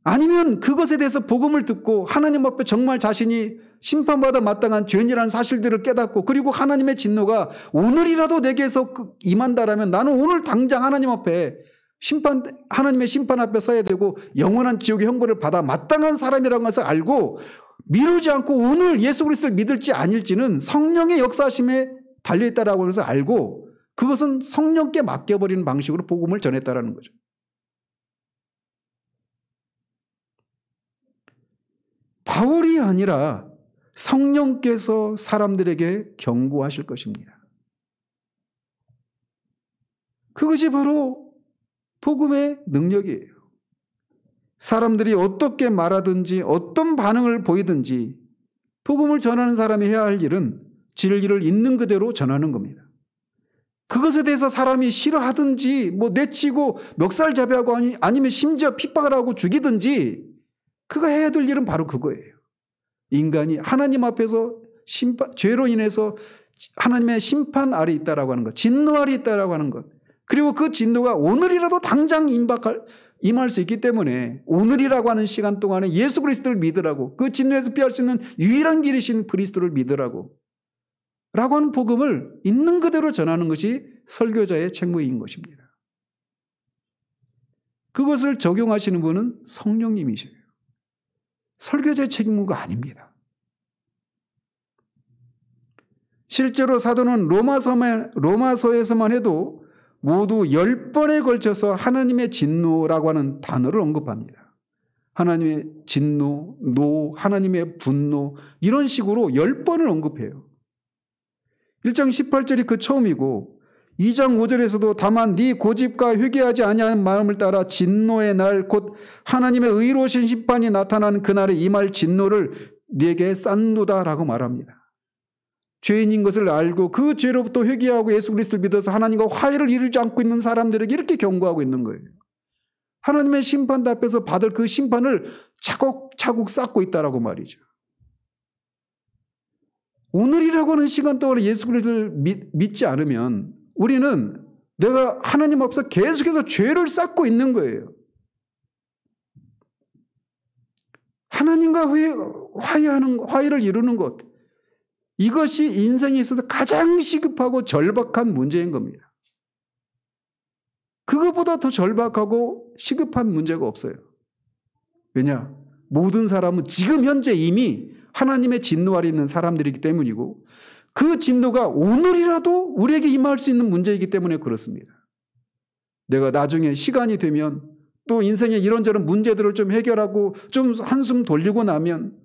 Speaker 1: 아니면 그것에 대해서 복음을 듣고 하나님 앞에 정말 자신이 심판받아 마땅한 죄인이라는 사실들을 깨닫고 그리고 하나님의 진노가 오늘이라도 내게서 임한다라면 나는 오늘 당장 하나님 앞에 하나님의 심판 앞에 서야 되고 영원한 지옥의 형벌을 받아 마땅한 사람이라는 것을 알고 미루지 않고 오늘 예수 그리스도를 믿을지 아닐지는 성령의 역사심에 달려있다라고 하는 것을 알고 그것은 성령께 맡겨버리는 방식으로 복음을 전했다라는 거죠. 바울이 아니라 성령께서 사람들에게 경고하실 것입니다. 그것이 바로 복음의 능력이에요. 사람들이 어떻게 말하든지 어떤 반응을 보이든지 복음을 전하는 사람이 해야 할 일은 진리를 있는 그대로 전하는 겁니다. 그것에 대해서 사람이 싫어하든지 내치고 멱살잡이하고 아니면 심지어 핍박을 하고 죽이든지 그가 해야 될 일은 바로 그거예요. 인간이 하나님 앞에서 죄로 인해서 하나님의 심판 아래 있다라고 하는 것, 진노 아래 있다라고 하는 것, 그리고 그 진노가 오늘이라도 당장 임할 수 있기 때문에 오늘이라고 하는 시간 동안에 예수 그리스도를 믿으라고, 그 진노에서 피할 수 있는 유일한 길이신 그리스도를 믿으라고 라고 하는 복음을 있는 그대로 전하는 것이 설교자의 책무인 것입니다. 그것을 적용하시는 분은 성령님이셔요. 설교자의 책무가 아닙니다. 실제로 사도는 로마서에서만 해도 모두 10번에 걸쳐서 하나님의 진노라고 하는 단어를 언급합니다. 하나님의 진노, 하나님의 분노 이런 식으로 10번을 언급해요. 1장 18절이 그 처음이고 2장 5절에서도 다만 네 고집과 회개하지 아니하는 마음을 따라 진노의 날 곧 하나님의 의로우신 심판이 나타나는 그날에 임할 진노를 네게 싼도다라고 말합니다. 죄인인 것을 알고 그 죄로부터 회개하고 예수 그리스도를 믿어서 하나님과 화해를 이루지 않고 있는 사람들에게 이렇게 경고하고 있는 거예요. 하나님의 심판 앞에서 받을 그 심판을 차곡차곡 쌓고 있다라고 말이죠. 오늘이라고 하는 시간 동안에 예수 그리스도를 믿지 않으면 우리는 내가 하나님 앞에서 계속해서 죄를 쌓고 있는 거예요. 하나님과 화해를 이루는 것, 이것이 인생에 있어서 가장 시급하고 절박한 문제인 겁니다. 그것보다 더 절박하고 시급한 문제가 없어요. 왜냐? 모든 사람은 지금 현재 이미 하나님의 진노 아래 있는 사람들이기 때문이고 그 진노가 오늘이라도 우리에게 임할 수 있는 문제이기 때문에 그렇습니다. 내가 나중에 시간이 되면 또 인생의 이런저런 문제들을 좀 해결하고 좀 한숨 돌리고 나면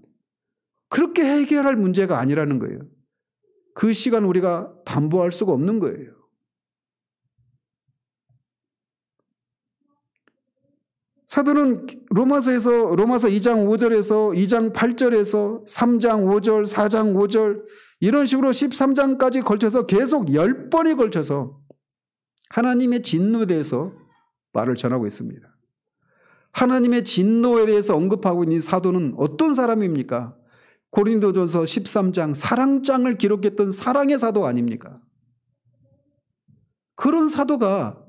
Speaker 1: 그렇게 해결할 문제가 아니라는 거예요. 그 시간 우리가 담보할 수가 없는 거예요. 사도는 로마서 2장 5절에서 2장 8절에서 3장 5절, 4장 5절 이런 식으로 13장까지 걸쳐서 계속 10번에 걸쳐서 하나님의 진노에 대해서 말을 전하고 있습니다. 하나님의 진노에 대해서 언급하고 있는 사도는 어떤 사람입니까? 고린도전서 13장 사랑장을 기록했던 사랑의 사도 아닙니까? 그런 사도가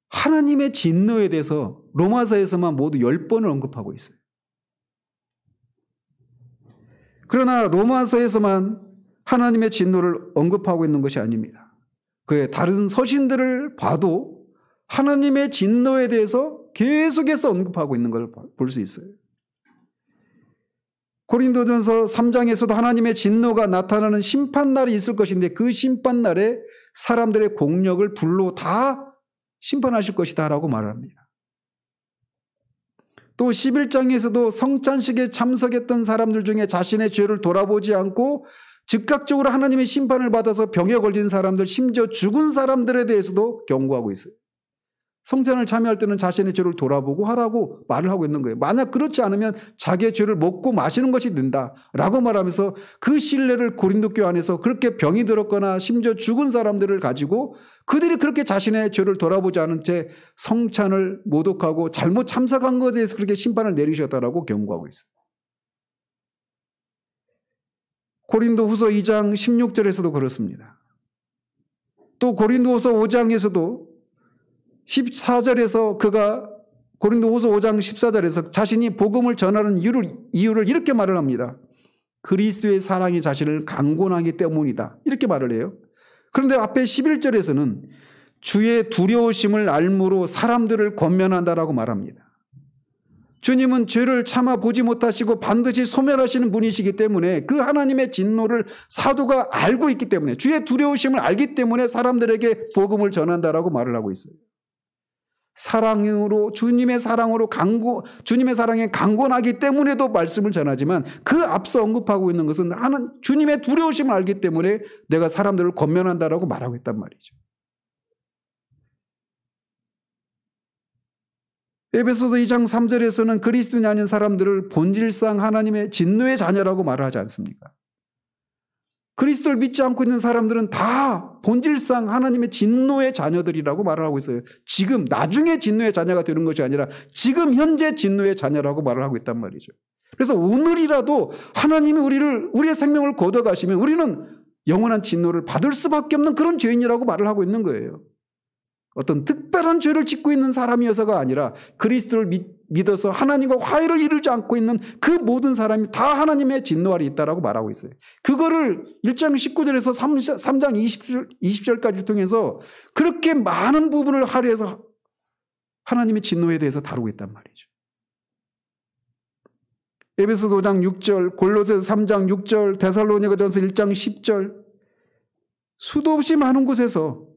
Speaker 1: 하나님의 진노에 대해서 로마서에서만 모두 10번을 언급하고 있어요. 그러나 로마서에서만 하나님의 진노를 언급하고 있는 것이 아닙니다. 그의 다른 서신들을 봐도 하나님의 진노에 대해서 계속해서 언급하고 있는 걸 볼 수 있어요. 고린도전서 3장에서도 하나님의 진노가 나타나는 심판날이 있을 것인데 그 심판날에 사람들의 공력을 불로 다 심판하실 것이다 라고 말합니다. 또 11장에서도 성찬식에 참석했던 사람들 중에 자신의 죄를 돌아보지 않고 즉각적으로 하나님의 심판을 받아서 병에 걸린 사람들, 심지어 죽은 사람들에 대해서도 경고하고 있어요. 성찬을 참여할 때는 자신의 죄를 돌아보고 하라고 말을 하고 있는 거예요. 만약 그렇지 않으면 자기의 죄를 먹고 마시는 것이 된다라고 말하면서 그 신뢰를 고린도 교회 안에서 그렇게 병이 들었거나 심지어 죽은 사람들을 가지고 그들이 그렇게 자신의 죄를 돌아보지 않은 채 성찬을 모독하고 잘못 참석한 것에 대해서 그렇게 심판을 내리셨다라고 경고하고 있어요. 고린도후서 2장 16절에서도 그렇습니다. 또 고린도후서 5장에서도 14절에서 그가 고린도후서 5장 14절에서 자신이 복음을 전하는 이유를 이렇게 말을 합니다. 그리스도의 사랑이 자신을 강권하기 때문이다. 이렇게 말을 해요. 그런데 앞에 11절에서는 주의 두려우심을 알므로 사람들을 권면한다라고 말합니다. 주님은 죄를 참아 보지 못하시고 반드시 소멸하시는 분이시기 때문에 그 하나님의 진노를 사도가 알고 있기 때문에 주의 두려우심을 알기 때문에 사람들에게 복음을 전한다라고 말을 하고 있어요. 사랑으로 주님의 사랑에 강권하기 때문에도 말씀을 전하지만 그 앞서 언급하고 있는 것은 주님의 두려우심을 알기 때문에 내가 사람들을 권면한다라고 말하고 있단 말이죠. 에베소서 2장 3절에서는 그리스도인이 아닌 사람들을 본질상 하나님의 진노의 자녀라고 말하지 않습니까? 그리스도를 믿지 않고 있는 사람들은 다 본질상 하나님의 진노의 자녀들이라고 말을 하고 있어요. 지금 나중에 진노의 자녀가 되는 것이 아니라 지금 현재 진노의 자녀라고 말을 하고 있단 말이죠. 그래서 오늘이라도 하나님이 우리의 생명을 거둬가시면 우리는 영원한 진노를 받을 수밖에 없는 그런 죄인이라고 말을 하고 있는 거예요. 어떤 특별한 죄를 짓고 있는 사람이어서가 아니라 그리스도를 믿어서 하나님과 화해를 이루지 않고 있는 그 모든 사람이 다 하나님의 진노 아래 있다라고 말하고 있어요. 그거를 1장 19절에서 3장 20절까지 통해서 그렇게 많은 부분을 할애해서 하나님의 진노에 대해서 다루고 있단 말이죠. 에베소서 5장 6절, 골로새서 3장 6절, 데살로니가전서 1장 10절 수도 없이 많은 곳에서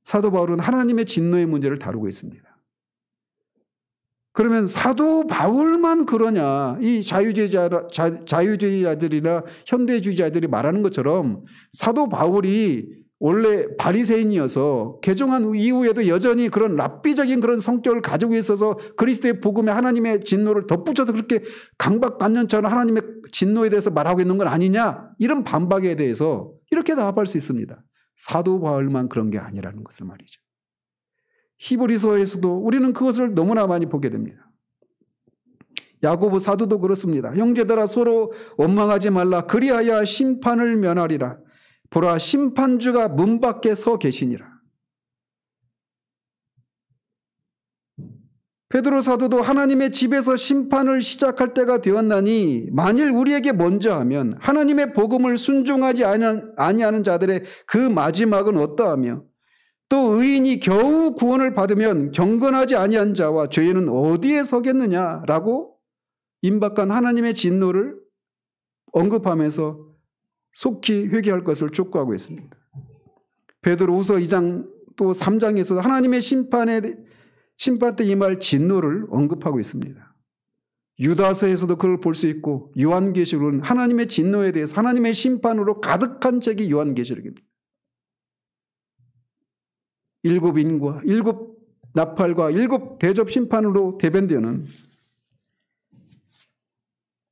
Speaker 1: 사도 바울은 하나님의 진노의 문제를 다루고 있습니다. 그러면 사도 바울만 그러냐? 이 자유주의자들이나 현대주의자들이 말하는 것처럼 사도 바울이 원래 바리새인이어서 개종한 이후에도 여전히 그런 랍비적인 그런 성격을 가지고 있어서 그리스도의 복음에 하나님의 진노를 덧붙여서 그렇게 강박관념처럼 하나님의 진노에 대해서 말하고 있는 건 아니냐? 이런 반박에 대해서 이렇게 답할 수 있습니다. 사도 바울만 그런 게 아니라는 것을 말이죠. 히브리서에서도 우리는 그것을 너무나 많이 보게 됩니다. 야고보 사도도 그렇습니다. 형제들아 서로 원망하지 말라. 그리하여 심판을 면하리라. 보라 심판주가 문 밖에 서 계시니라. 베드로 사도도 하나님의 집에서 심판을 시작할 때가 되었나니 만일 우리에게 먼저 하면 하나님의 복음을 순종하지 아니하는 자들의 그 마지막은 어떠하며 또 의인이 겨우 구원을 받으면 경건하지 아니한 자와 죄인은 어디에 서겠느냐라고 임박한 하나님의 진노를 언급하면서 속히 회개할 것을 촉구하고 있습니다. 베드로후서 2장 또 3장에서도 하나님의 심판 때 임할 진노를 언급하고 있습니다. 유다서에서도 그걸 볼 수 있고 요한계시록은 하나님의 진노에 대해서 하나님의 심판으로 가득한 책이 요한계시록입니다. 7 인과 7 나팔과 7 대접 심판으로 대변되는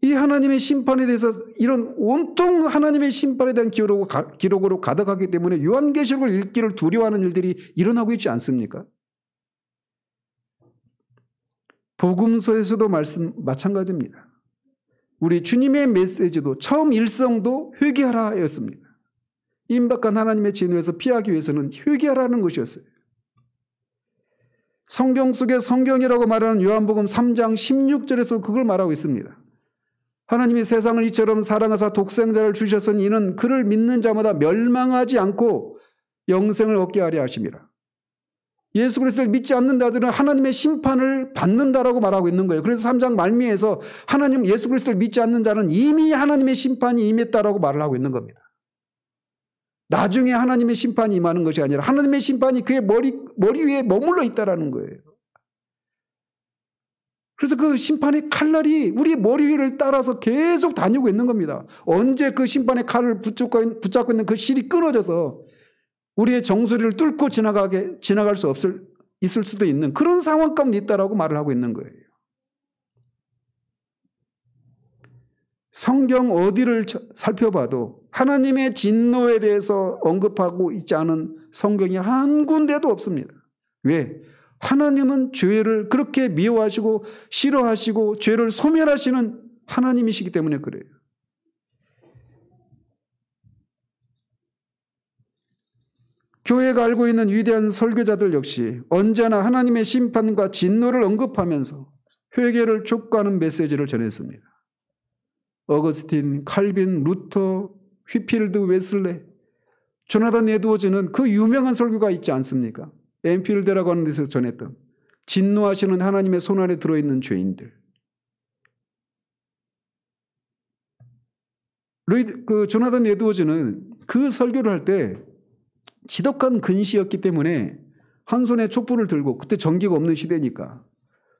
Speaker 1: 이 하나님의 심판에 대해서 이런 온통 하나님의 심판에 대한 기록으로 가득하기 때문에 요한계시록을 읽기를 두려워하는 일들이 일어나고 있지 않습니까? 복음서에서도 마찬가지입니다. 우리 주님의 메시지도 처음 일성도 회개하라였습니다. 임박한 하나님의 진노에서 피하기 위해서는 회개하라는 것이었어요. 성경 속에 성경이라고 말하는 요한복음 3장 16절에서 그걸 말하고 있습니다. 하나님이 세상을 이처럼 사랑하사 독생자를 주셨으니 이는 그를 믿는 자마다 멸망하지 않고 영생을 얻게 하려 하심이라. 예수 그리스도를 믿지 않는 자들은 하나님의 심판을 받는다라고 말하고 있는 거예요. 그래서 3장 말미에서 하나님 예수 그리스도를 믿지 않는 자는 이미 하나님의 심판이 임했다라고 말을 하고 있는 겁니다. 나중에 하나님의 심판이 임하는 것이 아니라 하나님의 심판이 그의 머리 위에 머물러 있다라는 거예요. 그래서 그 심판의 칼날이 우리 머리 위를 따라서 계속 다니고 있는 겁니다. 언제 그 심판의 칼을 붙잡고 있는 그 실이 끊어져서 우리의 정수리를 뚫고 지나갈 수 있을 수도 있는 그런 상황 가운데 있다라고 말을 하고 있는 거예요. 성경 어디를 살펴봐도 하나님의 진노에 대해서 언급하고 있지 않은 성경이 한 군데도 없습니다. 왜? 하나님은 죄를 그렇게 미워하시고 싫어하시고 죄를 소멸하시는 하나님이시기 때문에 그래요. 교회가 알고 있는 위대한 설교자들 역시 언제나 하나님의 심판과 진노를 언급하면서 회개를 촉구하는 메시지를 전했습니다. 어거스틴, 칼빈, 루터, 휘필드, 웨슬레, 조나단 에드워즈는 그 유명한 설교가 있지 않습니까? 엠필드라고 하는 데서 전했던 진노하시는 하나님의 손 안에 들어있는 죄인들. 조나단 에드워즈는 그 설교를 할 때 지독한 근시였기 때문에 한 손에 촛불을 들고, 그때 전기가 없는 시대니까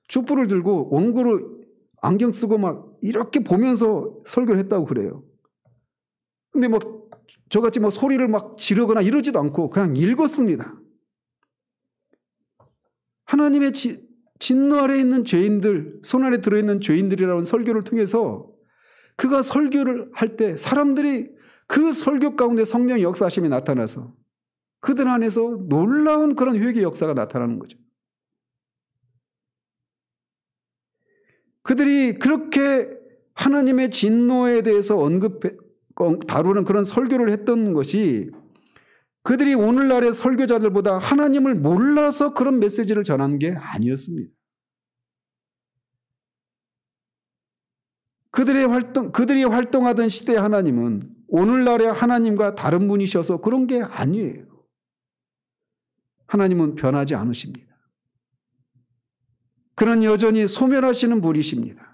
Speaker 1: 촛불을 들고 원고로 안경 쓰고 막 이렇게 보면서 설교를 했다고 그래요. 근데 뭐 저같이 뭐 소리를 막 지르거나 이러지도 않고 그냥 읽었습니다. 하나님의 진노 아래에 있는 죄인들, 손 안에 들어있는 죄인들이라는 설교를 통해서 그가 설교를 할 때 사람들이 그 설교 가운데 성령의 역사하심이 나타나서 그들 안에서 놀라운 그런 회개 역사가 나타나는 거죠. 그들이 그렇게 하나님의 진노에 대해서 다루는 그런 설교를 했던 것이 그들이 오늘날의 설교자들보다 하나님을 몰라서 그런 메시지를 전한 게 아니었습니다. 그들이 활동하던 시대의 하나님은 오늘날의 하나님과 다른 분이셔서 그런 게 아니에요. 하나님은 변하지 않으십니다. 그는 여전히 소멸하시는 분이십니다.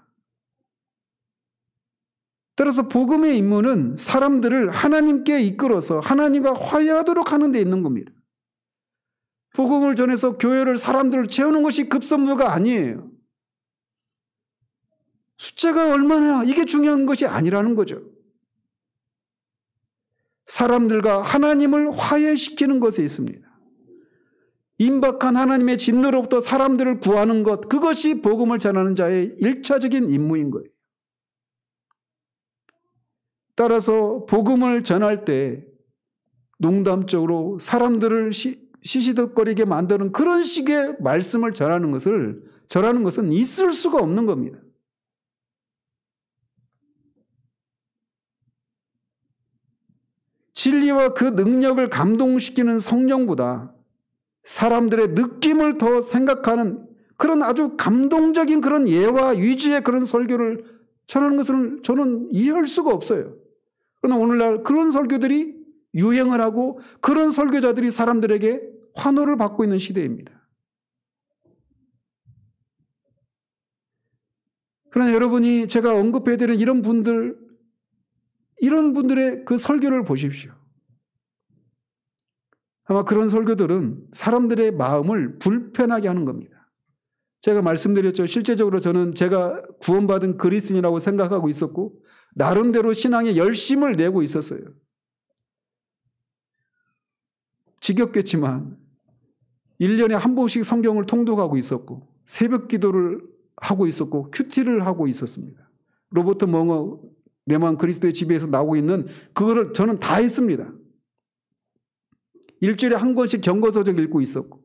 Speaker 1: 따라서 복음의 임무는 사람들을 하나님께 이끌어서 하나님과 화해하도록 하는 데 있는 겁니다. 복음을 전해서 교회를 사람들을 채우는 것이 급선무가 아니에요. 숫자가 얼마나 이게 중요한 것이 아니라는 거죠. 사람들과 하나님을 화해시키는 것에 있습니다. 임박한 하나님의 진노로부터 사람들을 구하는 것, 그것이 복음을 전하는 자의 1차적인 임무인 거예요. 따라서 복음을 전할 때 농담적으로 사람들을 시시덕거리게 만드는 그런 식의 말씀을 전하는 것은 있을 수가 없는 겁니다. 진리와 그 능력을 감동시키는 성령보다 사람들의 느낌을 더 생각하는 그런 아주 감동적인 그런 예와 위주의 그런 설교를 전하는 것을 저는 이해할 수가 없어요. 그러나 오늘날 그런 설교들이 유행을 하고 그런 설교자들이 사람들에게 환호를 받고 있는 시대입니다. 그러나 여러분이 제가 언급해드린 이런 분들의 그 설교를 보십시오. 아마 그런 설교들은 사람들의 마음을 불편하게 하는 겁니다. 제가 말씀드렸죠. 실제적으로 저는 제가 구원받은 그리스도인이라고 생각하고 있었고 나름대로 신앙에 열심을 내고 있었어요. 지겹겠지만 1년에 한 번씩 성경을 통독하고 있었고 새벽 기도를 하고 있었고 큐티를 하고 있었습니다. 로버트 멍어 내 마음 그리스도의 지배에서 나오고 있는 그거를 저는 다 했습니다. 일주일에 한 권씩 경고서적 읽고 있었고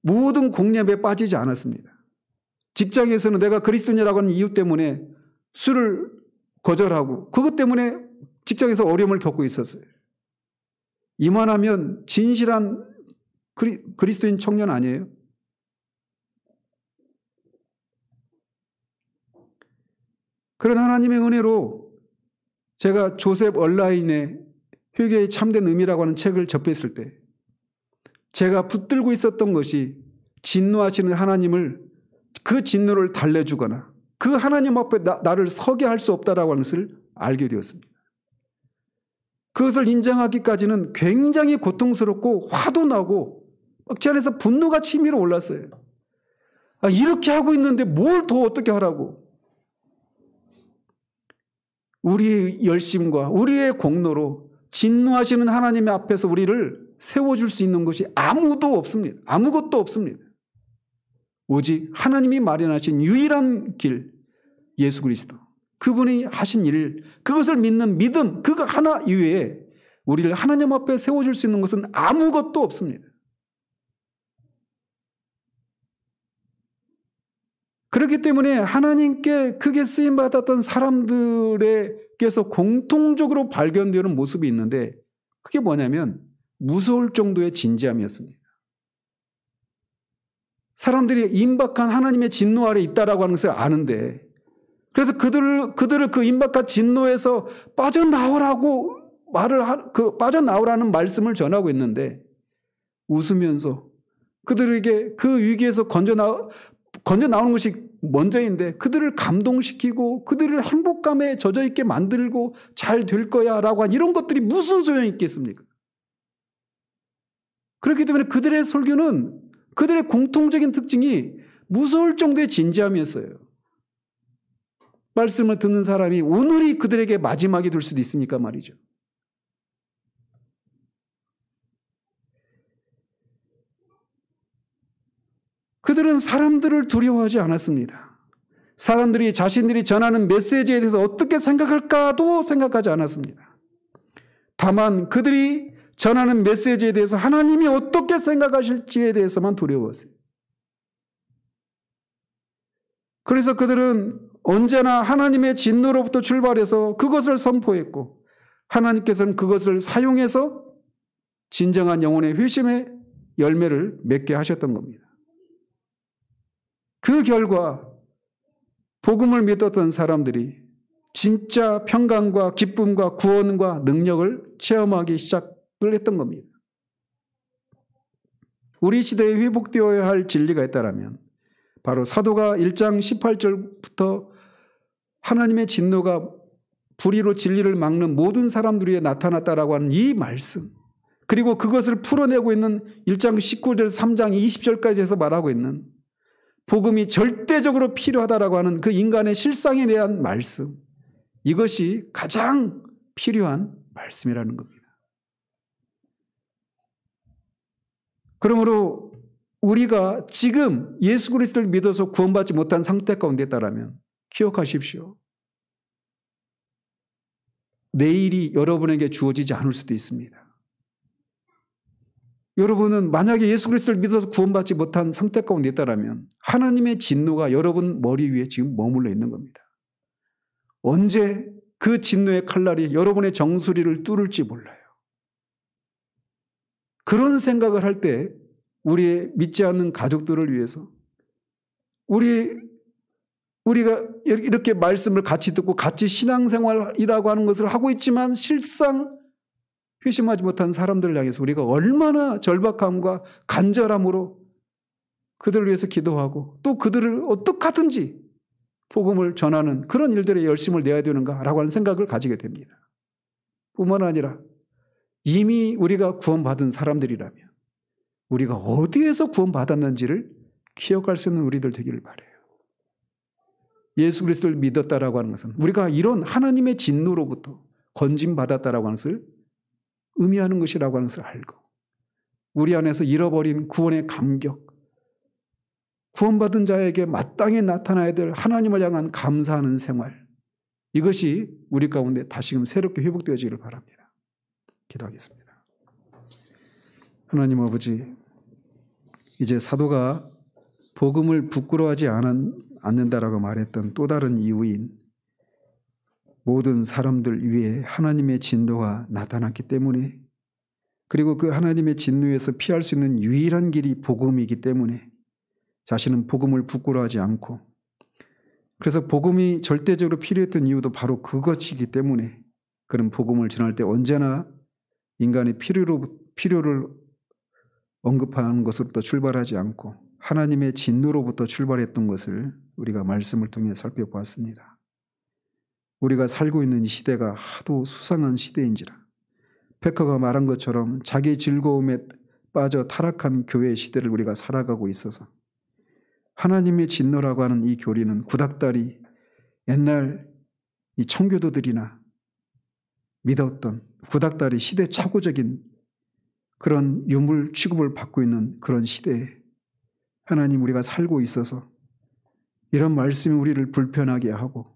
Speaker 1: 모든 공략에 빠지지 않았습니다. 직장에서는 내가 그리스도인이라고 하는 이유 때문에 술을 거절하고 그것 때문에 직장에서 어려움을 겪고 있었어요. 이만하면 진실한 그리스도인 청년 아니에요? 그런 하나님의 은혜로 제가 조셉 얼라인의 회개의 참된 의미라고 하는 책을 접했을 때 제가 붙들고 있었던 것이 진노하시는 하나님을 그 진노를 달래주거나 그 하나님 앞에 나를 서게 할 수 없다라고 하는 것을 알게 되었습니다. 그것을 인정하기까지는 굉장히 고통스럽고 화도 나고 제 안에서 분노가 치밀어 올랐어요. 이렇게 하고 있는데 뭘 더 어떻게 하라고. 우리의 열심과 우리의 공로로 진노하시는 하나님 앞에서 우리를 세워줄 수 있는 것이 아무도 없습니다. 아무것도 없습니다. 오직 하나님이 마련하신 유일한 길, 예수 그리스도. 그분이 하신 일, 그것을 믿는 믿음, 그거 하나 이외에 우리를 하나님 앞에 세워줄 수 있는 것은 아무것도 없습니다. 그렇기 때문에 하나님께 크게 쓰임받았던 사람들에게서 공통적으로 발견되는 모습이 있는데 그게 뭐냐면 무서울 정도의 진지함이었습니다. 사람들이 임박한 하나님의 진노 아래 있다라고 하는 것을 아는데 그래서 그들을 그 임박한 진노에서 빠져나오라고 빠져나오라는 말씀을 전하고 있는데 웃으면서 그들에게 그 위기에서 건져 나오는 것이 먼저인데 그들을 감동시키고 그들을 행복감에 젖어 있게 만들고 잘 될 거야 라고 한 이런 것들이 무슨 소용이 있겠습니까? 그렇기 때문에 그들의 설교는 그들의 공통적인 특징이 무서울 정도의 진지함이었어요. 말씀을 듣는 사람이 오늘이 그들에게 마지막이 될 수도 있으니까 말이죠. 그들은 사람들을 두려워하지 않았습니다. 사람들이 자신들이 전하는 메시지에 대해서 어떻게 생각할까도 생각하지 않았습니다. 다만 그들이 전하는 메시지에 대해서 하나님이 어떻게 생각하실지에 대해서만 두려웠어요. 그래서 그들은 언제나 하나님의 진노로부터 출발해서 그것을 선포했고 하나님께서는 그것을 사용해서 진정한 영혼의 회심의 열매를 맺게 하셨던 겁니다. 그 결과 복음을 믿었던 사람들이 진짜 평강과 기쁨과 구원과 능력을 체험하기 시작을 했던 겁니다. 우리 시대에 회복되어야 할 진리가 있다면 바로 사도가 1장 18절부터 하나님의 진노가 불의로 진리를 막는 모든 사람들 위에 나타났다라고 하는 이 말씀, 그리고 그것을 풀어내고 있는 1장 19절에서 3장 20절까지 해서 말하고 있는 복음이 절대적으로 필요하다라고 하는 그 인간의 실상에 대한 말씀, 이것이 가장 필요한 말씀이라는 겁니다. 그러므로 우리가 지금 예수 그리스도를 믿어서 구원받지 못한 상태 가운데 있다라면 기억하십시오. 내일이 여러분에게 주어지지 않을 수도 있습니다. 여러분은 만약에 예수 그리스도를 믿어서 구원받지 못한 상태 가운데 있다라면 하나님의 진노가 여러분 머리 위에 지금 머물러 있는 겁니다. 언제 그 진노의 칼날이 여러분의 정수리를 뚫을지 몰라요. 그런 생각을 할 때 우리의 믿지 않는 가족들을 위해서 우리가 이렇게 말씀을 같이 듣고 같이 신앙생활이라고 하는 것을 하고 있지만 실상 회심하지 못한 사람들을 향해서 우리가 얼마나 절박함과 간절함으로 그들을 위해서 기도하고 또 그들을 어떻게 하든지 복음을 전하는 그런 일들에 열심을 내야 되는가라고 하는 생각을 가지게 됩니다. 뿐만 아니라 이미 우리가 구원받은 사람들이라면 우리가 어디에서 구원받았는지를 기억할 수 있는 우리들 되기를 바라요. 예수 그리스도를 믿었다라고 하는 것은 우리가 이런 하나님의 진노로부터 건짐받았다라고 하는 것을 의미하는 것이라고 하는 것을 알고 우리 안에서 잃어버린 구원의 감격, 구원받은 자에게 마땅히 나타나야 될 하나님을 향한 감사하는 생활, 이것이 우리 가운데 다시금 새롭게 회복되어지기를 바랍니다. 기도하겠습니다. 하나님 아버지, 이제 사도가 복음을 부끄러워하지 않는다라고 말했던 또 다른 이유인 모든 사람들 위에 하나님의 진노가 나타났기 때문에, 그리고 그 하나님의 진노에서 피할 수 있는 유일한 길이 복음이기 때문에 자신은 복음을 부끄러워하지 않고, 그래서 복음이 절대적으로 필요했던 이유도 바로 그것이기 때문에 그런 복음을 전할 때 언제나 인간의 필요를 언급하는 것으로부터 출발하지 않고 하나님의 진노로부터 출발했던 것을 우리가 말씀을 통해 살펴보았습니다. 우리가 살고 있는 이 시대가 하도 수상한 시대인지라 페커가 말한 것처럼 자기 즐거움에 빠져 타락한 교회의 시대를 우리가 살아가고 있어서 하나님의 진노라고 하는 이 교리는 구닥다리 옛날 이 청교도들이나 믿었던 구닥다리 시대착오적인 그런 유물 취급을 받고 있는 그런 시대에 하나님 우리가 살고 있어서 이런 말씀이 우리를 불편하게 하고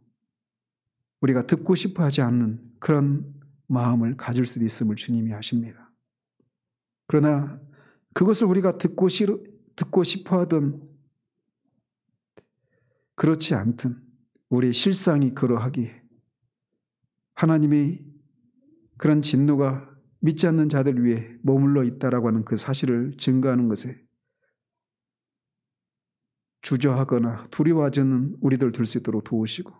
Speaker 1: 우리가 듣고 싶어 하지 않는 그런 마음을 가질 수도 있음을 주님이 하십니다. 그러나 그것을 우리가 듣고 싶어 하든 그렇지 않든 우리의 실상이 그러하기에 하나님의 그런 진노가 믿지 않는 자들 위에 머물러 있다라고 하는 그 사실을 증거하는 것에 주저하거나 두려워하지는 우리들 될 수 있도록 도우시고,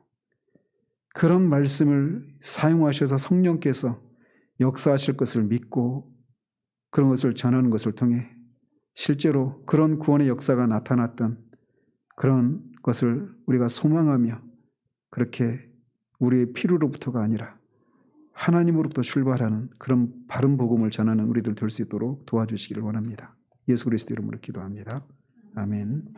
Speaker 1: 그런 말씀을 사용하셔서 성령께서 역사하실 것을 믿고 그런 것을 전하는 것을 통해 실제로 그런 구원의 역사가 나타났던 그런 것을 우리가 소망하며 그렇게 우리의 필요로부터가 아니라 하나님으로부터 출발하는 그런 바른 복음을 전하는 우리들 될 수 있도록 도와주시기를 원합니다. 예수 그리스도 이름으로 기도합니다. 아멘.